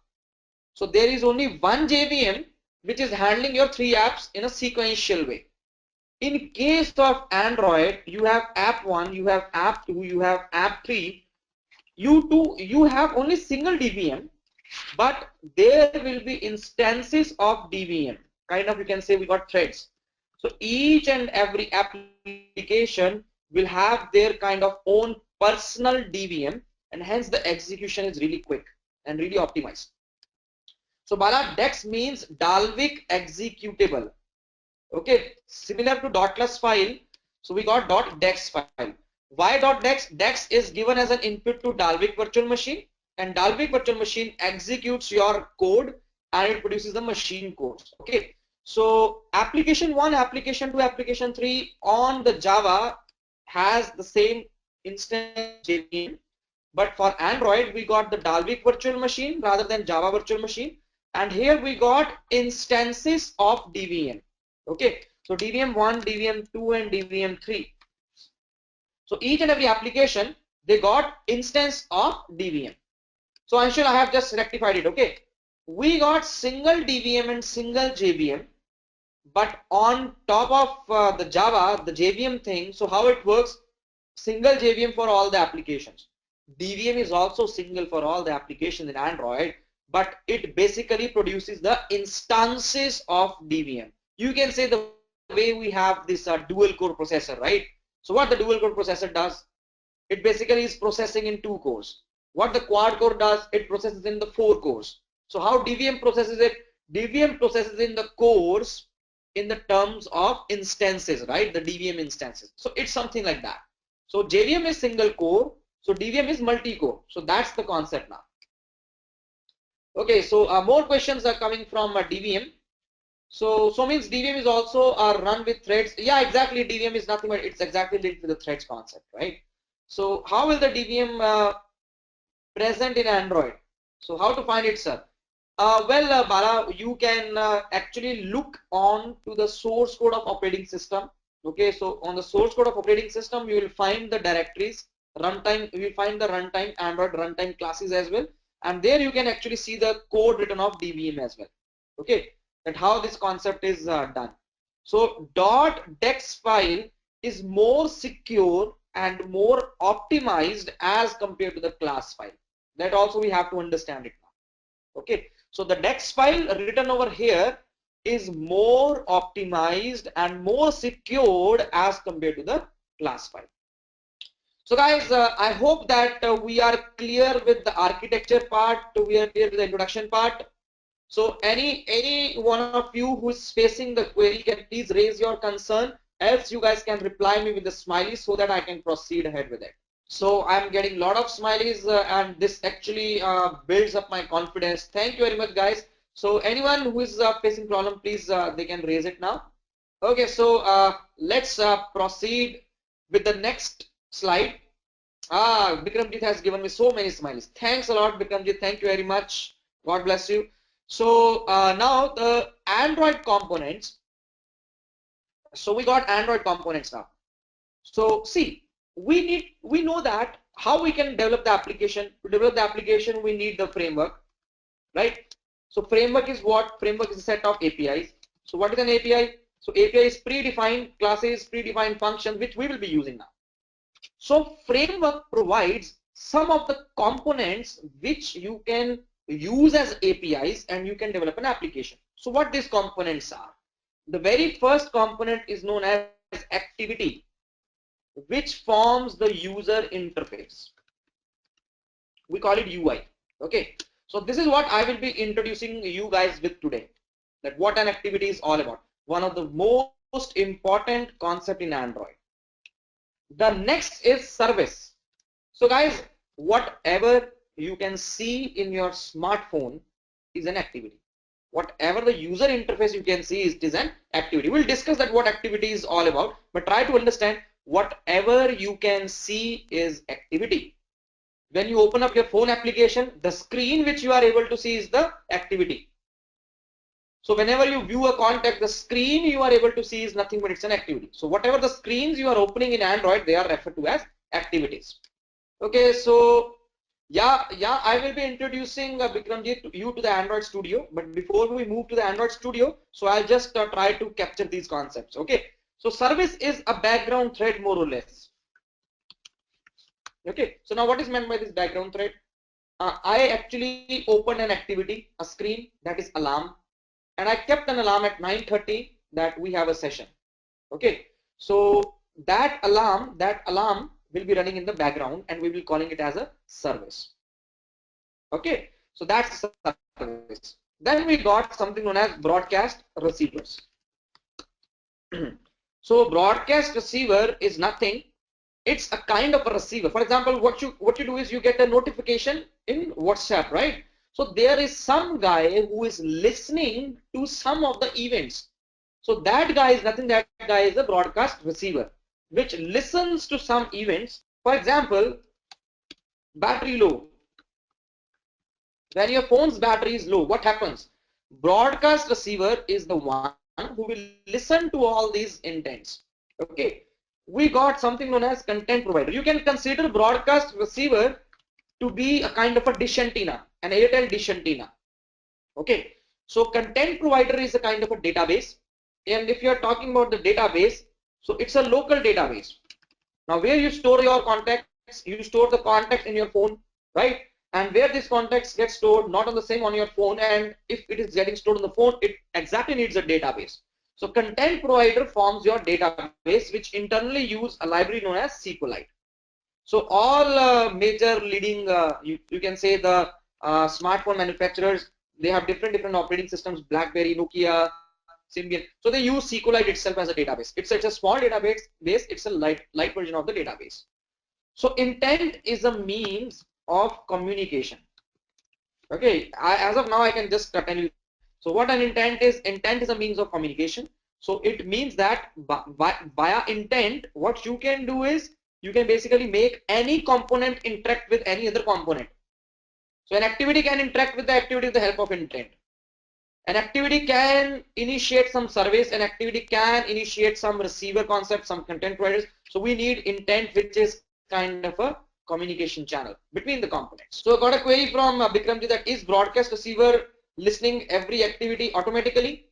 Speaker 1: so there is only one JVM which is handling your 3 apps in a sequential way. In case of Android, you have app 1, you have app 2, you have app 3. You have only single DVM, but there will be instances of DVM. Kind of, you can say we got threads. So each and every application will have their kind of own personal DVM, and hence the execution is really quick and really optimized. So Bala, DEX means Dalvik executable. Okay, similar to .class file. So we got .dex file. Why .dex? Dex is given as an input to Dalvik virtual machine, and Dalvik virtual machine executes your code and it produces the machine codes. Okay, so application 1, application 2, application 3 on the Java has the same instance of JVM, but for Android we got the Dalvik virtual machine rather than Java virtual machine, and here we got instances of DVM. Okay, so DVM1, DVM2 and DVM3. So each and every application, they got instance of DVM. So Anshul, I have just rectified it. Okay, we got single DVM and single JVM, but on top of the Java, the JVM thing, so how it works, single JVM for all the applications. DVM is also single for all the applications in Android, but it basically produces the instances of DVM. You can say the way we have this dual core processor, right? So what the dual core processor does, it basically is processing in 2 cores. What the quad core does, it processes in the 4 cores. So how DVM processes it? DVM processes in the cores in the terms of instances, right? The DVM instances. So it's something like that. So JVM is single core, so DVM is multi-core. So that's the concept now. Okay, so more questions are coming from DVM. So means DVM is also run with threads. Yeah, exactly. DVM is nothing but it's exactly linked with the threads concept, right? So how will the DVM present in Android? So how to find it, sir? Bala, you can actually look on to the source code of operating system. Okay, so on the source code of operating system, you will find the directories, runtime, you will find the runtime, Android runtime classes as well. And there you can actually see the code written of DVM as well. Okay, that how this concept is done. So .dex file is more secure and more optimized as compared to the class file. That also we have to understand it now. Okay, so the dex file written over here is more optimized and more secured as compared to the class file. So guys, I hope that we are clear with the architecture part, we are clear with the introduction part. So any one of you who is facing the query can please raise your concern, else you guys can reply me with the smiley so that I can proceed ahead with it. So I'm getting a lot of smileys and this actually builds up my confidence. Thank you very much, guys. So anyone who is facing problem, please they can raise it now. Okay, so let's proceed with the next slide. Bikramjit has given me so many smileys. Thanks a lot, Bikramjit. Thank you very much. God bless you. So now the Android components. So we got Android components now. So see, we know that how we can develop the application. To develop the application, we need the framework, right? So framework is what? Framework is a set of APIs. So what is an API? So API is predefined classes, predefined functions, which we will be using now. So framework provides some of the components which you can use as APIs and you can develop an application. So what these components are? The very first component is known as activity, which forms the user interface. We call it UI. Okay. So this is what I will be introducing you guys with today. That what an activity is all about. One of the most important concept in Android. The next is service. So guys, whatever you can see in your smartphone is an activity. Whatever the user interface you can see is an activity. We'll discuss that what activity is all about, but try to understand whatever you can see is activity. When you open up your phone application, the screen which you are able to see is the activity. So whenever you view a contact, the screen you are able to see is nothing but it's an activity. So whatever the screens you are opening in Android, they are referred to as activities. Okay, so I will be introducing Bikramjit you to the Android Studio. But before we move to the Android Studio, so I'll just try to capture these concepts. Okay, so service is a background thread more or less. Okay, so now what is meant by this background thread? I actually opened an activity, a screen that is alarm, and I kept an alarm at 9:30 that we have a session. Okay, so that alarm will be running in the background and we will calling it as a service. Okay, so that's service. Then we got something known as broadcast receivers. So broadcast receiver is nothing. It's a kind of a receiver. For example, what you do is you get a notification in WhatsApp, right? So there is some guy who is listening to some of the events. So that guy is nothing. That guy is a broadcast receiver, which listens to some events. For example, battery low. When your phone's battery is low, what happens? Broadcast receiver is the one who will listen to all these intents. Okay. We got something known as content provider. You can consider broadcast receiver to be a kind of a dish antenna, an Airtel dish antenna. Okay. So content provider is a kind of a database. And if you are talking about the database, so it's a local database. Now where you store your contacts, you store the contacts in your phone, right? And where these contacts get stored, not on the same on your phone, and if it is getting stored on the phone, it exactly needs a database. So content provider forms your database, which internally use a library known as SQLite. So all major leading, you can say the smartphone manufacturers, they have different operating systems, BlackBerry, Nokia, Symbian. So they use SQLite itself as a database. It's a small database base. It's a light version of the database. So intent is a means of communication. Okay, as of now I can just tell you. So what an intent is a means of communication. So it means that via intent, what you can do is you can basically make any component interact with any other component. So an activity can interact with the activity with the help of intent. An activity can initiate some service, an activity can initiate some receiver concept, some content providers. So we need intent, which is kind of a communication channel between the components. So I got a query from Bikramji, that is broadcast receiver listening every activity automatically?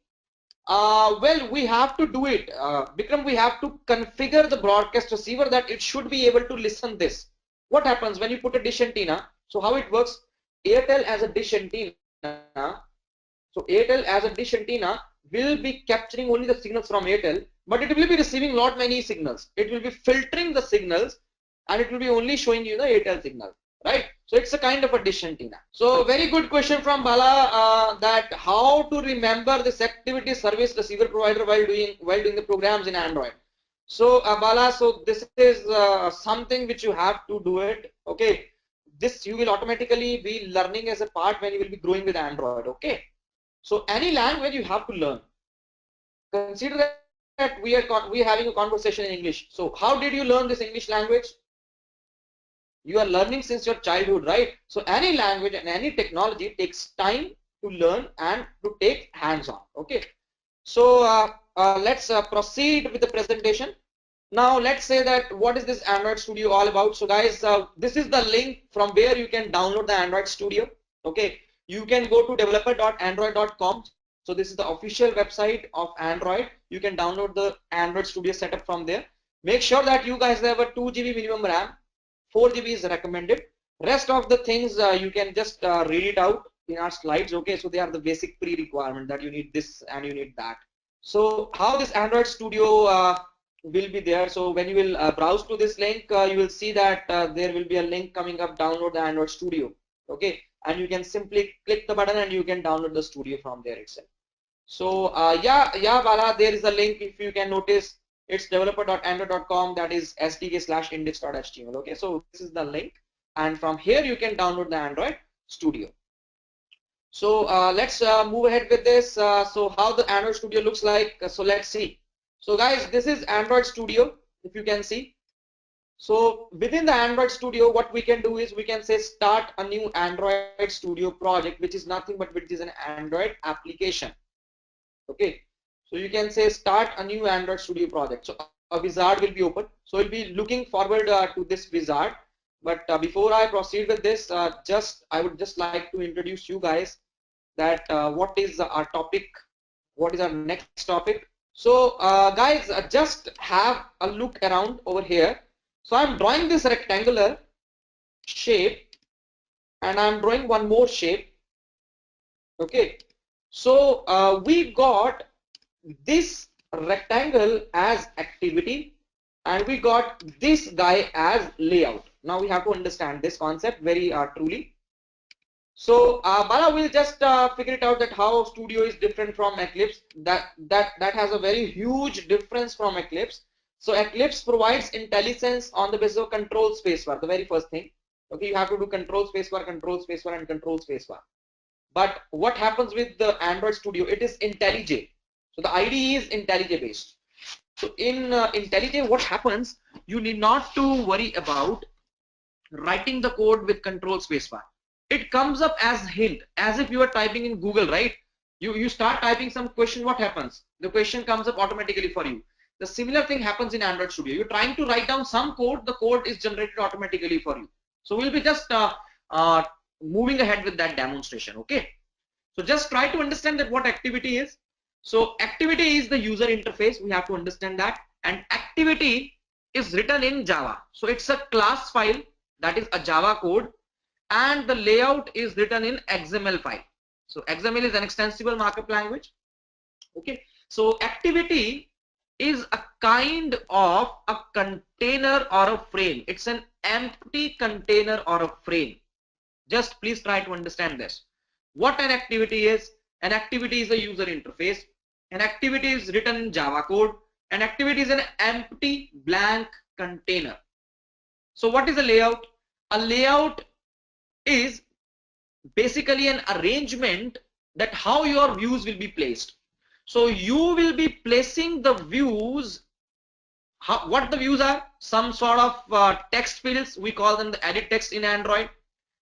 Speaker 1: Well, we have to do it. Bikram, we have to configure the broadcast receiver that it should be able to listen this. What happens when you put a dish antenna? So how it works? Airtel as a dish antenna. So Airtel as a dish antenna will be capturing only the signals from Airtel, but it will be receiving lot many signals. It will be filtering the signals and it will be only showing you the Airtel signal, right? So it's a kind of a dish antenna. So very good question from Bala, that how to remember this activity service receiver provider while doing the programs in Android. So Bala, so this is something which you have to do it. Okay, this you will automatically be learning as a part when you will be growing with Android. Okay. So any language you have to learn. Consider that we are having a conversation in English. So how did you learn this English language? You are learning since your childhood, right? So any language and any technology takes time to learn and to take hands-on. Okay. So let's proceed with the presentation. Now let's say that what is this Android Studio all about? So guys, this is the link from where you can download the Android Studio. Okay, you can go to developer.android.com. So this is the official website of Android. You can download the Android Studio setup from there. Make sure that you guys have a 2 GB minimum RAM. 4 GB is recommended. Rest of the things you can just read it out in our slides. Okay, so they are the basic pre-requirement that you need this and you need that. So how this Android Studio will be there. So when you will browse to this link, you will see that there will be a link coming up, download the Android Studio. Okay, and you can simply click the button and you can download the studio from there itself. So yeah, Bala, there is a link. If you can notice, it's developer.android.com, that is sdk/index.html. Okay, so this is the link, and from here you can download the Android Studio. So let's move ahead with this. So how the Android Studio looks like. So let's see. So guys, this is Android Studio, if you can see. So within the Android Studio, what we can do is we can say start a new Android Studio project, which is nothing but which is an Android application. Okay. So you can say start a new Android Studio project. So a wizard will be open. So we'll be looking forward to this wizard. But before I proceed with this, I would just like to introduce you guys that what is our topic, what is our next topic. So guys, just have a look around over here. So I'm drawing this rectangular shape and I'm drawing one more shape. Okay, so we got this rectangle as activity and we got this guy as layout. Now we have to understand this concept very truly. So Bala will just figure it out that how Studio is different from Eclipse. That has a very huge difference from Eclipse. So Eclipse provides intelligence on the basis of control spacebar, the very first thing. Okay, you have to do control spacebar, and control spacebar. But what happens with the Android Studio? It is IntelliJ. So the IDE is IntelliJ based. So in IntelliJ, what happens? You need not to worry about writing the code with control spacebar. It comes up as hint, as if you are typing in Google, right? You start typing some question, what happens? The question comes up automatically for you. The similar thing happens in Android Studio. You're trying to write down some code, the code is generated automatically for you. So we'll be just moving ahead with that demonstration. Okay, so just try to understand that what activity is. So activity is the user interface, we have to understand that, and activity is written in Java. So it's a class file, that is a Java code, and the layout is written in XML file. So XML is an extensible markup language. Okay, so activity is a kind of a container or a frame. It's an empty container or a frame. Just please try to understand this. What an activity is? An activity is a user interface. An activity is written in Java code. An activity is an empty blank container. So what is a layout? A layout is basically an arrangement that how your views will be placed. So you will be placing the views. What the views are? Some sort of text fields. We call them the edit text in Android.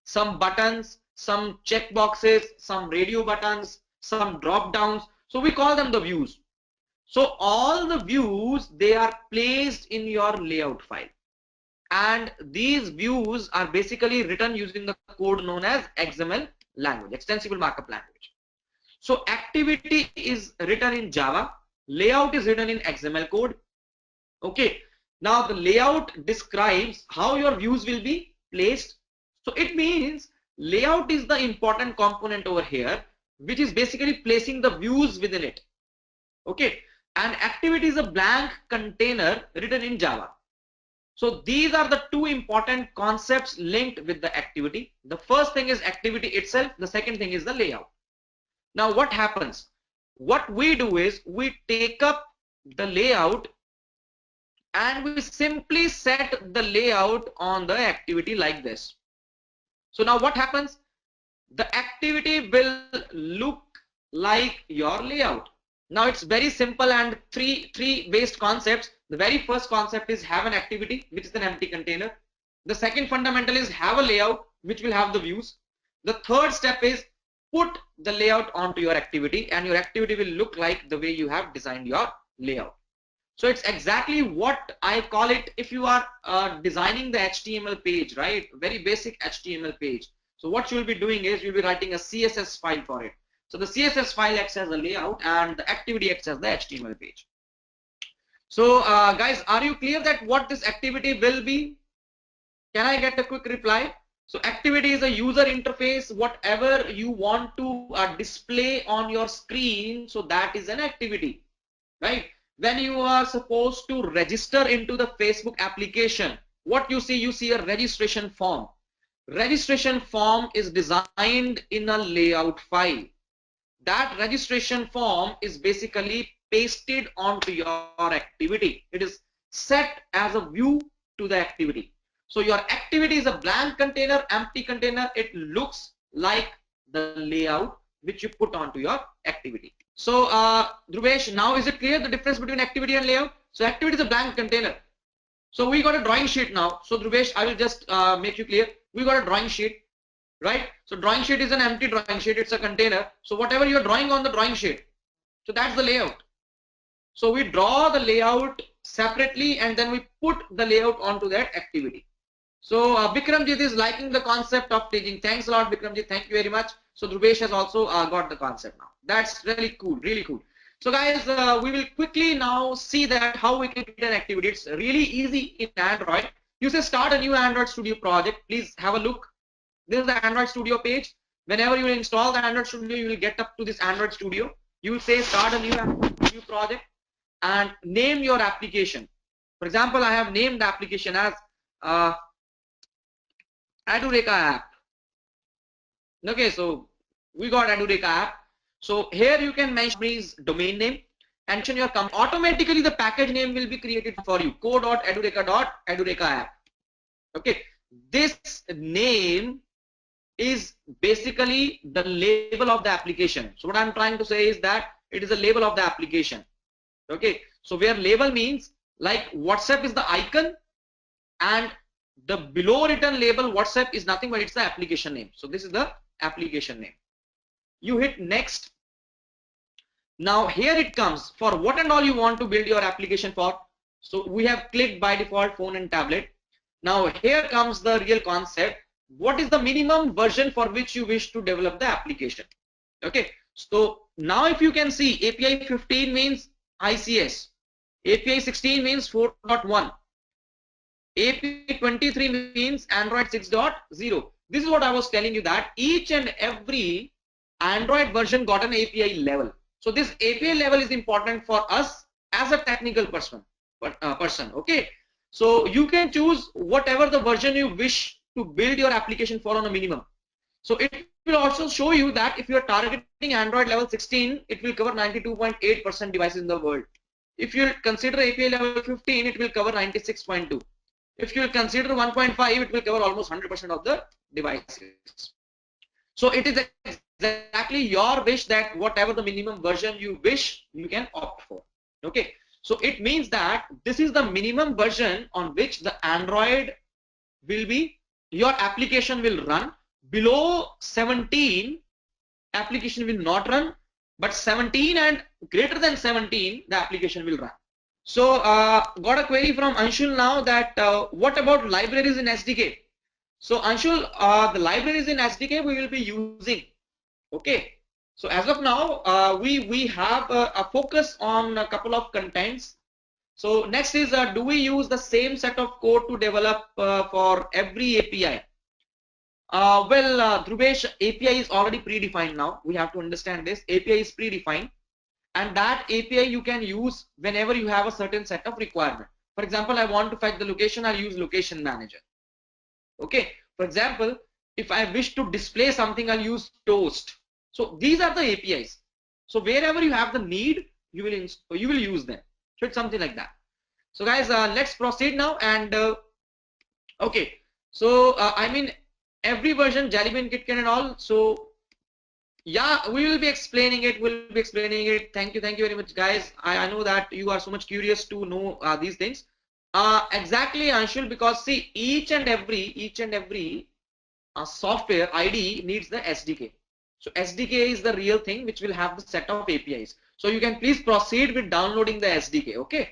Speaker 1: Some buttons, some check boxes, some radio buttons, some drop downs. So we call them the views. So all the views, they are placed in your layout file. And these views are basically written using the code known as XML language, extensible markup language. So activity is written in Java, layout is written in XML code. Okay, now the layout describes how your views will be placed. So it means layout is the important component over here, which is basically placing the views within it. Okay, and activity is a blank container written in Java. So these are the two important concepts linked with the activity. The first thing is activity itself. The second thing is the layout. Now what happens? What we do is we take up the layout and we simply set the layout on the activity like this. So now what happens? The activity will look like your layout. Now it's very simple and three based concepts. The very first concept is have an activity, which is an empty container. The second fundamental is have a layout, which will have the views. The third step is put the layout onto your activity, and your activity will look like the way you have designed your layout. So it's exactly what I call it. If you are designing the HTML page, right? Very basic HTML page. So what you'll be doing is you'll be writing a CSS file for it. So the CSS file acts as a layout and the activity acts as the HTML page. So guys, are you clear that what this activity will be? Can I get a quick reply? So activity is a user interface, whatever you want to display on your screen. So that is an activity, right? When you are supposed to register into the Facebook application, what you see a registration form. Registration form is designed in a layout file. That registration form is basically pasted onto your activity. It is set as a view to the activity. So your activity is a blank container, empty container. It looks like the layout which you put onto your activity. So Dhruvesh, now is it clear the difference between activity and layout? So activity is a blank container. So we got a drawing sheet now. So Dhruvesh, I will just make you clear. We got a drawing sheet, right? So drawing sheet is an empty drawing sheet. It's a container. So whatever you're drawing on the drawing sheet, so that's the layout. So we draw the layout separately and then we put the layout onto that activity. So Bikramjit is liking the concept of teaching. Thanks a lot, Bikramjit. Thank you very much. So Dhruvesh has also got the concept now. That's really cool, really cool. So guys, we will quickly now see that how we can create an activity. It's really easy in Android. You say start a new Android Studio project. Please have a look. This is the Android Studio page. Whenever you install the Android Studio, you will get up to this Android Studio. You will say start a new Android Studio project and name your application. For example, I have named the application as Edureka app. Okay, so we got Edureka app. So here you can mention company's domain name and mention your company. Automatically the package name will be created for you. co.edureka.edureka app. Okay, this name is basically the label of the application. So what I'm trying to say is that it is a label of the application. Okay, so where label means like WhatsApp is the icon and the below written label WhatsApp is nothing but it's the application name. So this is the application name. You hit next. Now here it comes for what and all you want to build your application for. So we have clicked by default phone and tablet. Now here comes the real concept. What is the minimum version for which you wish to develop the application? Okay, so now if you can see API 15 means ICS, API 16 means 4.1, API 23 means Android 6.0. This is what I was telling you, that each and every Android version got an API level. So this API level is important for us as a technical person. Okay, so you can choose whatever the version you wish to build your application for on a minimum. So it will also show you that if you are targeting Android level 16, it will cover 92.8% devices in the world. If you consider API level 15, it will cover 96.2. If you consider 1.5, it will cover almost 100% of the devices. So it is exactly your wish that whatever the minimum version you wish, you can opt for. Okay. So it means that this is the minimum version on which the Android will be, your application will run. Below 17, application will not run, but 17 and greater than 17, the application will run. So got a query from Anshul now that what about libraries in SDK? So Anshul, the libraries in SDK we will be using. Okay. So as of now, we have a focus on a couple of contents. So next is, do we use the same set of code to develop for every API? Dhruvesh, API is already predefined now. We have to understand this. API is predefined, and that API you can use whenever you have a certain set of requirement. For example, I want to fetch the location, I'll use location manager. Okay. For example, if I wish to display something, I'll use toast. So these are the APIs. So wherever you have the need, you will use them. So it's something like that. So guys, let's proceed now. And okay. So I mean every version, Jellybean, KitKat and all. So Yeah, we will be explaining it. We'll be explaining it. Thank you very much, guys. I know that you are so much curious to know these things. Exactly, Anshul, because see, each and every software ID needs the SDK. So SDK is the real thing which will have the set of APIs. So you can please proceed with downloading the SDK. Okay.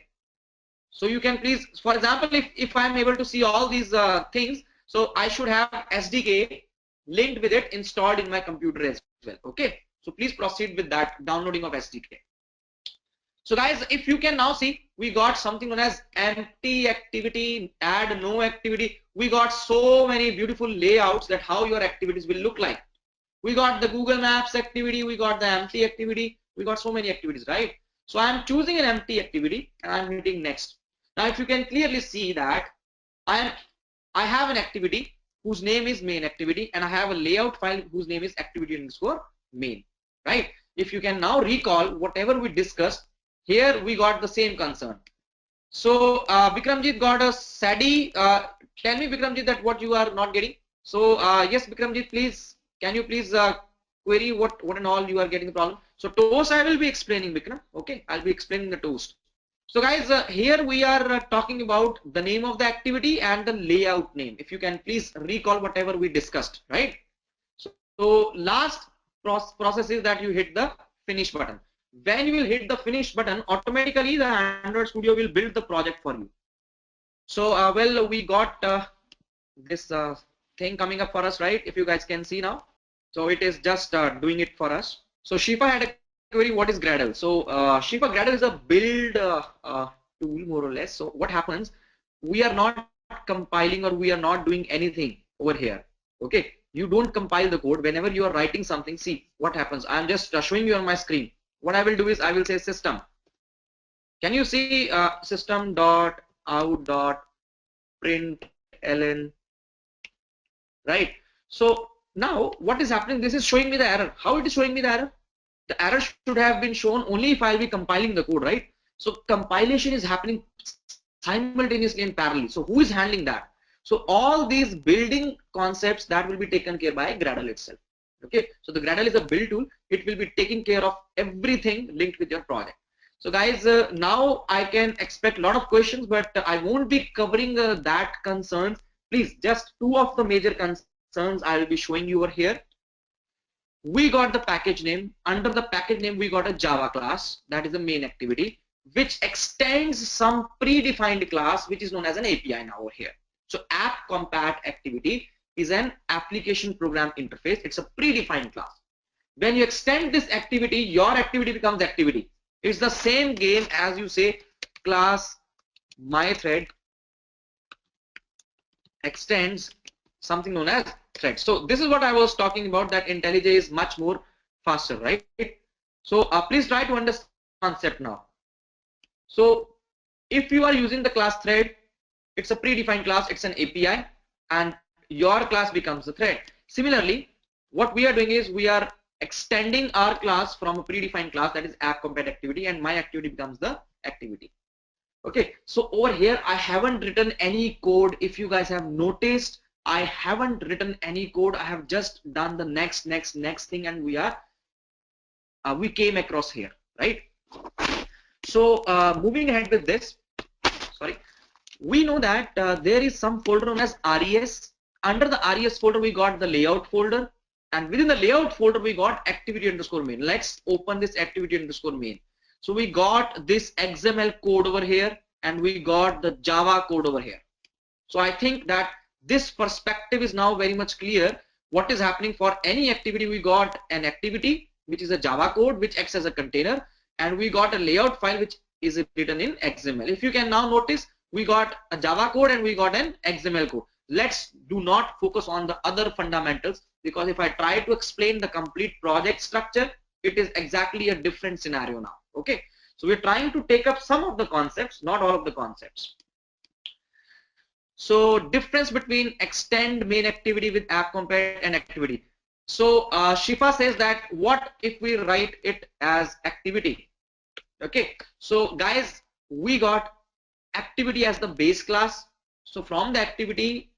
Speaker 1: So you can please, for example, if I'm able to see all these things, so I should have SDK linked with it installed in my computer as well. Okay. So please proceed with that downloading of SDK. So guys, if you can now see, we got something known as empty activity, add no activity. We got so many beautiful layouts that how your activities will look like. We got the Google Maps activity, we got the empty activity, we got so many activities, right? So I'm choosing an empty activity and I'm hitting next. Now if you can clearly see that I am I have an activity whose name is main activity and I have a layout file whose name is activity underscore main, right? If you can now recall whatever we discussed, here we got the same concern. So Bikramjit got a SADI. Tell me, Bikramjit, that what you are not getting. So yes, Bikramjit, please, can you please query what and all you are getting the problem. So toast I will be explaining, Bikram. Okay, I'll be explaining the toast. So guys, here we are talking about the name of the activity and the layout name. If you can please recall whatever we discussed, right? So last process is that you hit the finish button. When you will hit the finish button, automatically the Android Studio will build the project for you. So well, we got this thing coming up for us, right? If you guys can see now. So it is just doing it for us. So Shifa had a query, what is Gradle? So Shifa, Gradle is a build tool more or less. So what happens? We are not compiling or we are not doing anything over here. Okay, you don't compile the code. Whenever you are writing something, see what happens. I'm just showing you on my screen. What I will do is I will say system. Can you see system dot out dot println, right? So now what is happening? This is showing me the error. How it is showing me the error? The error should have been shown only if I'll be compiling the code, right? So compilation is happening simultaneously in parallel. So who is handling that? So all these building concepts that will be taken care by Gradle itself. Okay, so the Gradle is a build tool. It will be taking care of everything linked with your project. So guys, now I can expect a lot of questions, but I won't be covering that concerns. Please, just two of the major concerns I will be showing you over here. We got the package name. Under the package name, we got a Java class, that is the main activity, which extends some predefined class which is known as an API now over here. So app compat activity is an application program interface. It's a predefined class. When you extend this activity, your activity becomes activity. It's the same game as you say class my thread extends something known as thread. So this is what I was talking about, that IntelliJ is much more faster, right? So please try to understand the concept now. So if you are using the class thread, it's a predefined class, it's an API, and your class becomes the thread. Similarly, what we are doing is we are extending our class from a predefined class, that is app compat activity, and my activity becomes the activity. Okay, so over here I haven't written any code. If you guys have noticed, I haven't written any code. I have just done the next thing, and we came across here, right? So moving ahead with this, sorry, we know that there is some folder known as res. Under the res folder we got the layout folder, and within the layout folder we got activity underscore main. Let's open this activity underscore main. So we got this XML code over here, and we got the Java code over here. So I think that this perspective is now very much clear. What is happening for any activity? We got an activity which is a Java code which acts as a container, and we got a layout file which is written in XML. If you can now notice, we got a Java code and we got an XML code. Let's do not focus on the other fundamentals, because if I try to explain the complete project structure, it is exactly a different scenario now. Okay, so we're trying to take up some of the concepts, not all of the concepts. So difference between extend main activity with app compat and activity. So Shifa says that what if we write it as activity? Okay, so guys, we got activity as the base class. So from the activity,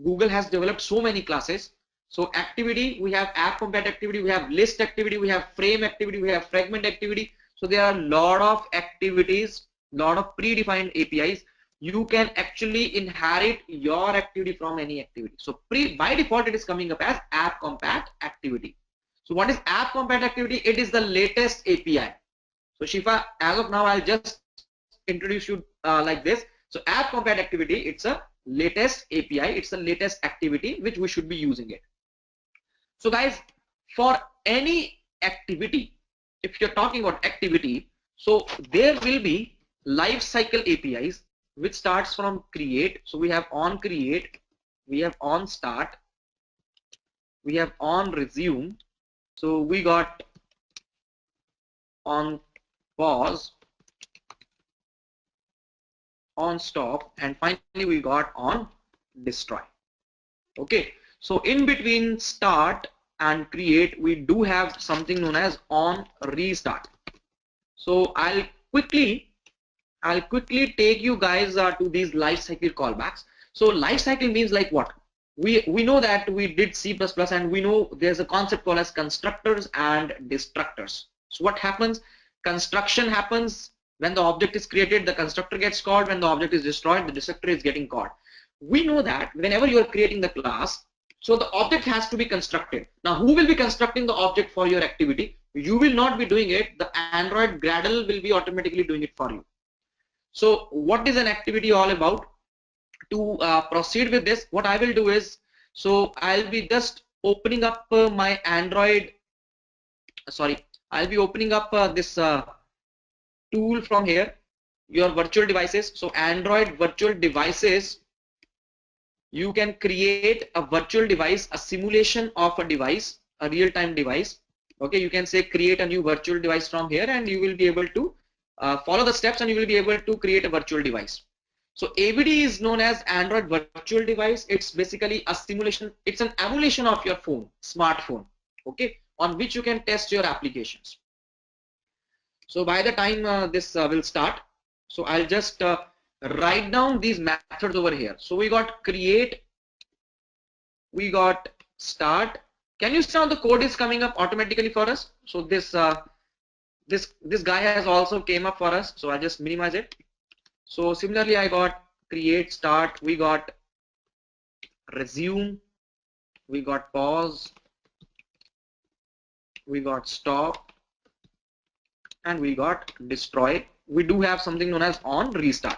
Speaker 1: Google has developed so many classes. So activity, we have app compat activity, we have list activity, we have frame activity, we have fragment activity. So there are a lot of activities, lot of predefined APIs. You can actually inherit your activity from any activity. So by default, it is coming up as app compat activity. So what is app compat activity? It is the latest API. So Shifa, as of now, I'll just introduce you like this. So app compat activity, it's a latest API, it's the latest activity which we should be using it. So guys, for any activity, if you're talking about activity, so there will be lifecycle APIs which starts from create. So we have on create, we have on start, we have on resume. So we got on pause, on stop, and finally we got on destroy. Okay, so in between start and create, we do have something known as on restart. So I'll quickly take you guys to these lifecycle callbacks. So lifecycle means like what? We know that we did C++ and we know there's a concept called as constructors and destructors. So what happens? Construction happens when the object is created, the constructor gets called. When the object is destroyed, the destructor is getting called. We know that whenever you are creating the class, so the object has to be constructed. Now who will be constructing the object for your activity? You will not be doing it. The Android Gradle will be automatically doing it for you. So what is an activity all about? To proceed with this, what I will do is, so I'll be just opening up my Android, sorry, I'll be opening up this tool from here, your virtual devices. So Android virtual devices, you can create a virtual device, a simulation of a device, a real-time device. Okay, you can say create a new virtual device from here, and you will be able to follow the steps and you will be able to create a virtual device. So AVD is known as Android virtual device. It's basically a simulation. It's an emulation of your phone, smartphone, okay, on which you can test your applications. So by the time this will start, so I'll just write down these methods over here. So we got create, we got start. Can you see how the code is coming up automatically for us? So this guy has also came up for us. So I'll just minimize it. So similarly, I got create, start, we got resume, we got pause, we got stop, and we got destroy. We do have something known as on restart.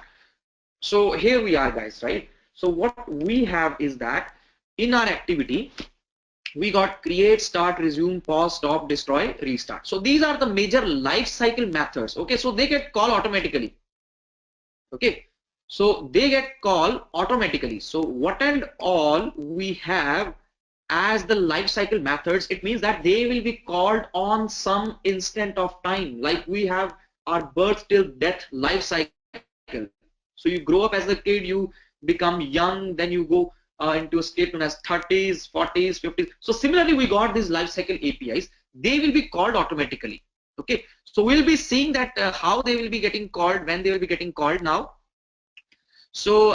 Speaker 1: So here we are, guys, right? So what we have is that in our activity, we got create, start, resume, pause, stop, destroy, restart. So these are the major life cycle methods. Okay, so they get called automatically. Okay, so they get called automatically. So what and all we have as the life cycle methods, it means that they will be called on some instant of time. Like we have our birth till death life cycle. So you grow up as a kid, you become young, then you go into a state known as 30s, 40s, 50s. So similarly, we got these life cycle APIs. They will be called automatically. Okay, so we'll be seeing that how they will be getting called, when they will be getting called now. So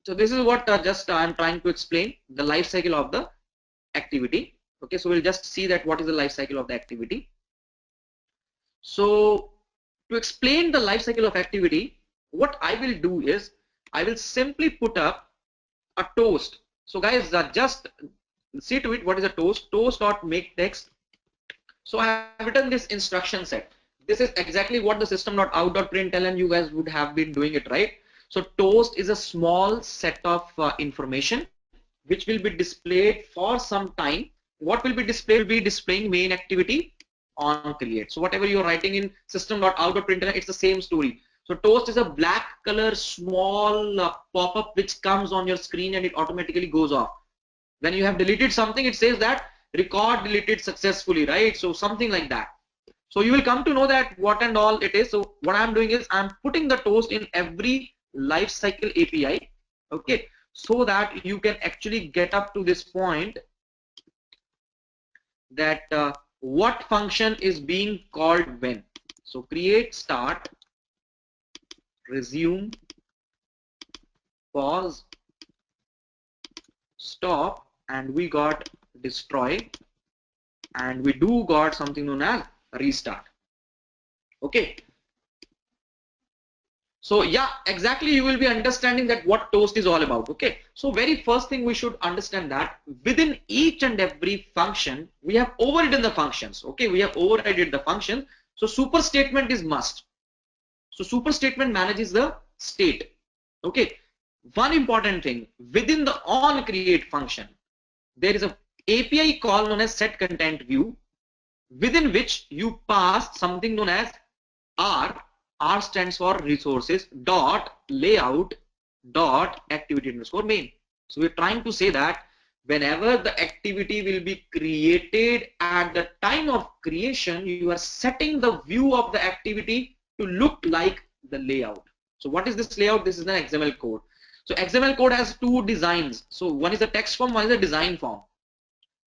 Speaker 1: so this is what just I'm trying to explain the life cycle of the activity. Okay, so we'll just see that what is the life cycle of the activity. So to explain the life cycle of activity, what I will do is I will simply put up a toast. So guys, just see to it, what is a toast? Toast dot make text. So I have written this instruction set. This is exactly what the system.out.println you guys would have been doing it, right? So toast is a small set of information which will be displayed for some time. What will be displayed will be displaying main activity on create. So whatever you're writing in system.out.println, it's the same story. So toast is a black color small pop-up which comes on your screen and it automatically goes off. When you have deleted something, it says that record deleted successfully, right? So something like that. So you will come to know that what and all it is. So what I'm doing is I'm putting the toast in every lifecycle API, okay, so that you can actually get up to this point that what function is being called when. So create, start, resume, pause, stop, and we got destroy, and we do got something known as restart. Okay. So yeah, exactly, you will be understanding that what toast is all about. Okay, so very first thing we should understand that within each and every function we have overridden the functions. Okay, we have overridden the function. So super statement is must. So super statement manages the state. Okay, one important thing, within the on create function there is a API call known as set content view, within which you pass something known as R. R stands for resources dot layout dot activity underscore main. So we're trying to say that whenever the activity will be created, at the time of creation you are setting the view of the activity to look like the layout. So what is this layout? This is an XML code. So XML code has two designs. So one is a text form, one is a design form.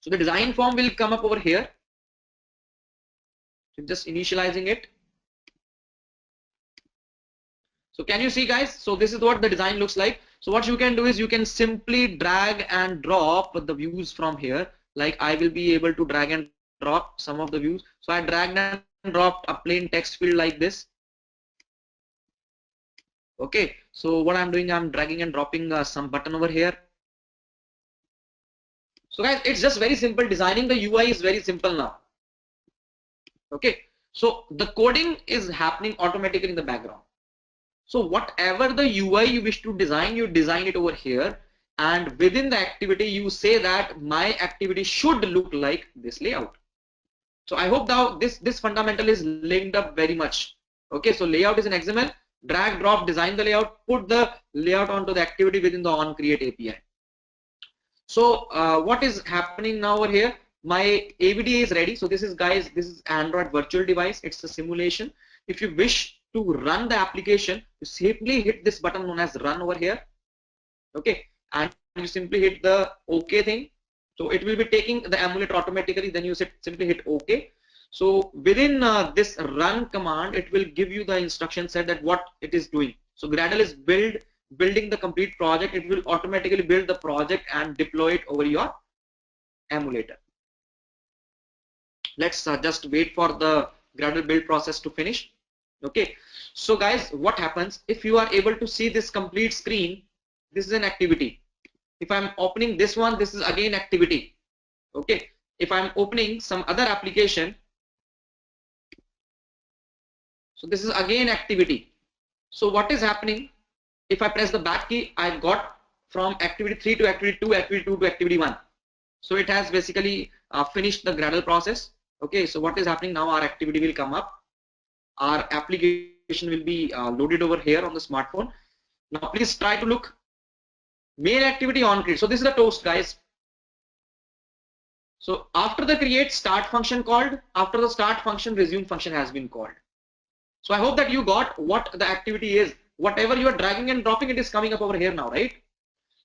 Speaker 1: So the design form will come up over here. So just initializing it. So can you see, guys? So this is what the design looks like. So what you can do is you can simply drag and drop the views from here. Like I will be able to drag and drop some of the views. So I dragged and dropped a plain text field like this. Okay, so what I'm doing, I'm dragging and dropping some button over here. So guys, it's just very simple. Designing the UI is very simple now. Okay, so the coding is happening automatically in the background. So whatever the UI you wish to design, you design it over here, and within the activity you say that my activity should look like this layout. So I hope now this fundamental is linked up very much. Okay, so layout is an XML, drag drop, design the layout, put the layout onto the activity within the on create API. So what is happening now over here? My AVDA is ready. So this is, guys, this is Android virtual device. It's a simulation. If you wish to run the application, you simply hit this button known as run over here. Okay, and you simply hit the OK thing. So it will be taking the emulator automatically. Then you simply hit OK. So within this run command, it will give you the instruction set that what it is doing. So Gradle is building the complete project. It will automatically build the project and deploy it over your emulator. Let's just wait for the Gradle build process to finish. Okay, so guys, what happens if you are able to see this complete screen? This is an activity. If I'm opening this one, this is again activity. Okay, if I'm opening some other application, so this is again activity. So what is happening? If I press the back key, I got from activity 3 to activity 2, activity 2 to activity 1. So it has basically finished the Gradle process. Okay, so what is happening now? Our activity will come up. Our application will be loaded over here on the smartphone. Now please try to look. Main activity on create. So this is the toast, guys. So after the create, start function called. After the start function, resume function has been called. So I hope that you got what the activity is. Whatever you are dragging and dropping, it is coming up over here now, right?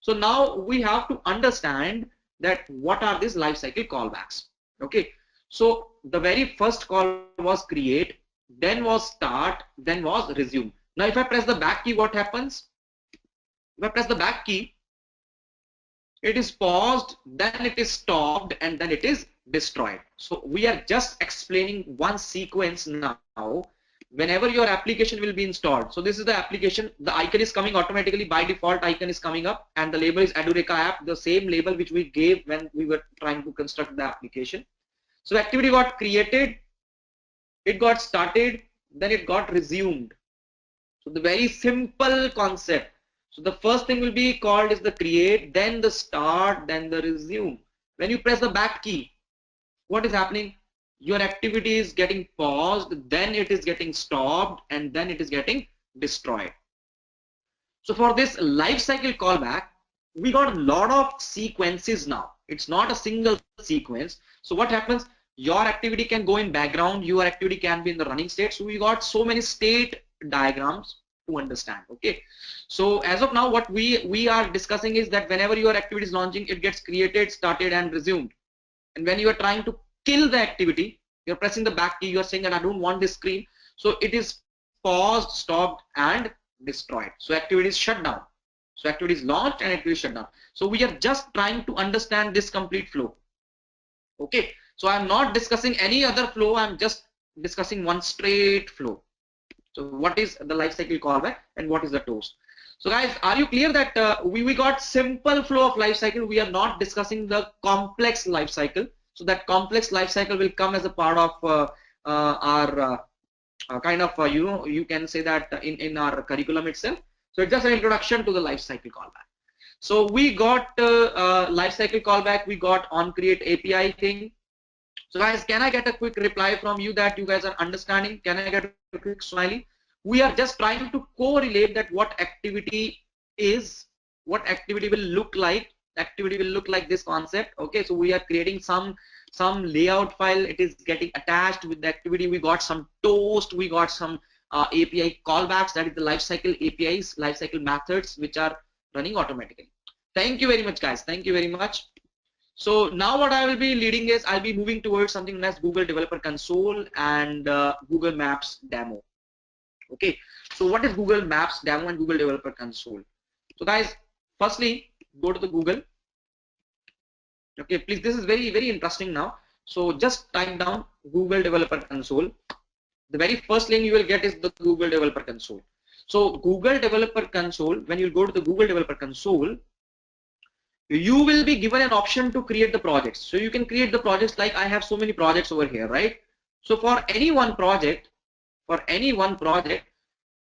Speaker 1: So now we have to understand that what are these lifecycle callbacks. Okay, so the very first call was create, then was start, then was resume. Now if I press the back key, what happens? If I press the back key, it is paused, then it is stopped, and then it is destroyed. So we are just explaining one sequence now. Whenever your application will be installed, so this is the application, the icon is coming automatically by default, icon is coming up, and the label is Edureka app, the same label which we gave when we were trying to construct the application. So the activity got created, it got started, then it got resumed. So the very simple concept. So the first thing will be called is the create, then the start, then the resume. When you press the back key, what is happening? Your activity is getting paused, then it is getting stopped, and then it is getting destroyed. So for this lifecycle callback, we got a lot of sequences now. It's not a single sequence. So what happens? Your activity can go in background, your activity can be in the running state. So we got so many state diagrams to understand. Okay, so as of now, what we are discussing is that whenever your activity is launching, it gets created, started, and resumed. And when you are trying to kill the activity, you're pressing the back key, you're saying that I don't want this screen, so it is paused, stopped, and destroyed. So activity is shut down. So activity is launched and activity is shut down. So we are just trying to understand this complete flow. Okay, so I'm not discussing any other flow, I'm just discussing one straight flow. So what is the life cycle callback and what is the toast? So guys, are you clear that we got simple flow of life cycle? We are not discussing the complex life cycle. So that complex life cycle will come as a part of our kind of you can say that in our curriculum itself. So it's just an introduction to the life cycle callback. So we got life cycle callback, we got on create API thing. So guys, can I get a quick reply from you that you guys are understanding? Can I get a quick smiley? We are just trying to correlate that what activity is, what activity will look like. Activity will look like this concept. Okay, so we are creating some layout file. It is getting attached with the activity. We got some toast. We got some API callbacks. That is the lifecycle APIs, lifecycle methods, which are running automatically. Thank you very much, guys. Thank you very much. So now what I will be leading is I'll be moving towards something known as Google Developer Console and Google Maps demo. Okay, so what is Google Maps demo and Google Developer Console? So guys, firstly, go to the Google. Okay, please, this is very interesting now. So just type down Google Developer Console. The very first link you will get is the Google Developer Console. So Google Developer Console, when you go to the Google Developer Console, you will be given an option to create the projects. So you can create the projects, like I have so many projects over here, right? So for any one project,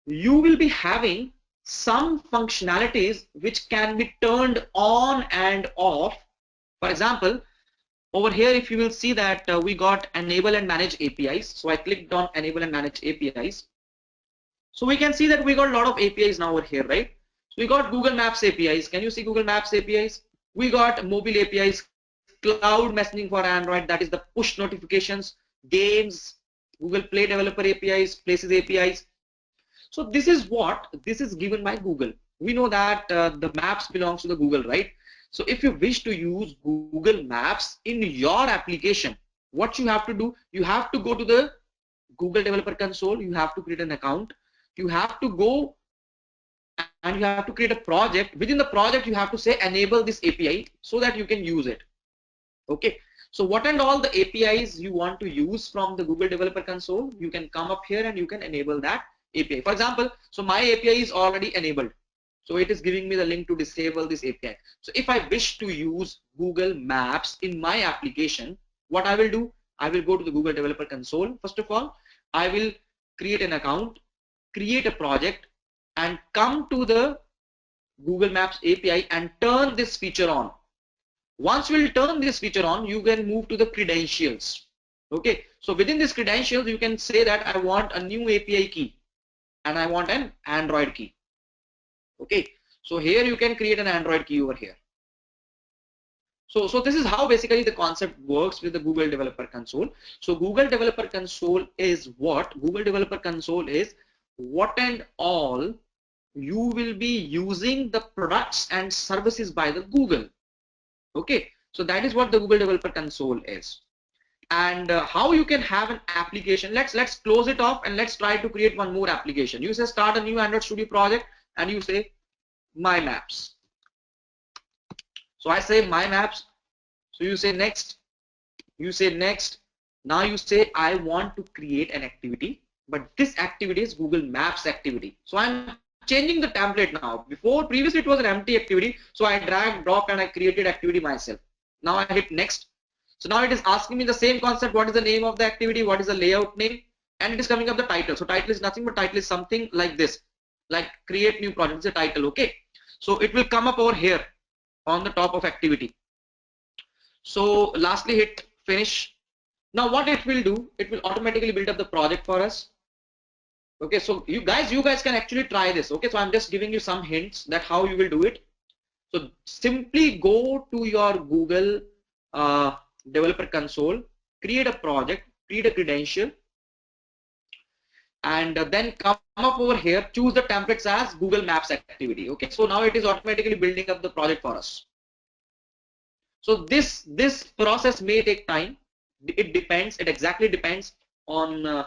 Speaker 1: you will be having some functionalities which can be turned on and off. For example, over here, if you will see that we got enable and manage APIs. So I clicked on enable and manage APIs. So we can see that we got a lot of APIs now over here, right? So we got Google Maps APIs. Can you see Google Maps APIs? We got mobile APIs, cloud messaging for Android, that is the push notifications, games, Google Play developer APIs, places APIs. So this is given by Google. We know that the maps belongs to the Google, right? So if you wish to use Google Maps in your application, what you have to do, you have to go to the Google Developer Console, you have to create an account, you have to go and you have to create a project. Within the project, you have to say enable this API so that you can use it. Okay, so what and all the APIs you want to use from the Google Developer Console, you can come up here and you can enable that API. For example, so my API is already enabled, so it is giving me the link to disable this API. So if I wish to use Google Maps in my application, what I will do, I will go to the Google Developer Console. First of all, I will create an account, create a project, and come to the Google Maps API and turn this feature on. Once we'll turn this feature on, you can move to the credentials. Okay, so within this credentials, you can say that I want a new API key and I want an Android key. Okay, so here you can create an Android key over here. So this is how basically the concept works with the Google Developer Console. So Google Developer Console is what? Google Developer Console is what and all you will be using the products and services by the Google. Okay, so that is what the Google Developer Console is. And how you can have an application. Let's close it off and let's try to create one more application. You say start a new Android Studio project and you say my maps. So I say my maps. So you say next. You say next. Now you say I want to create an activity, but this activity is Google Maps activity. So I'm changing the template now. Before, previously it was an empty activity. So I drag, drop, and I created activity myself. Now I hit next. So now it is asking me the same concept. What is the name of the activity? What is the layout name? And it is coming up the title. So title is nothing but title is something like this, like create new project. It's a title. Okay. So it will come up over here on the top of activity. So lastly hit finish. Now what it will do, it will automatically build up the project for us. Okay, so you guys can actually try this. Okay, so I'm just giving you some hints that how you will do it. So simply go to your Google Developer Console, create a project, create a credential, and then come up over here, choose the templates as Google Maps activity. Okay, so now it is automatically building up the project for us. So this process may take time. It depends. It exactly depends on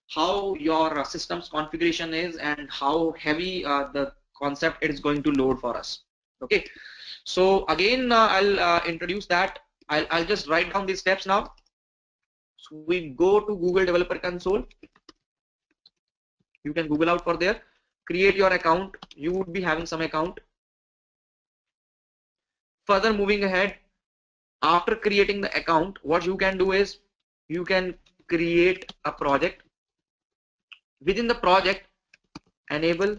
Speaker 1: how your system's configuration is and how heavy the concept it is going to load for us. Okay, so again I'll introduce that. I'll just write down these steps now. So we go to Google Developer Console. You can Google out for there. Create your account. You would be having some account. Further moving ahead, after creating the account, what you can do is you can create a project. Within the project, enable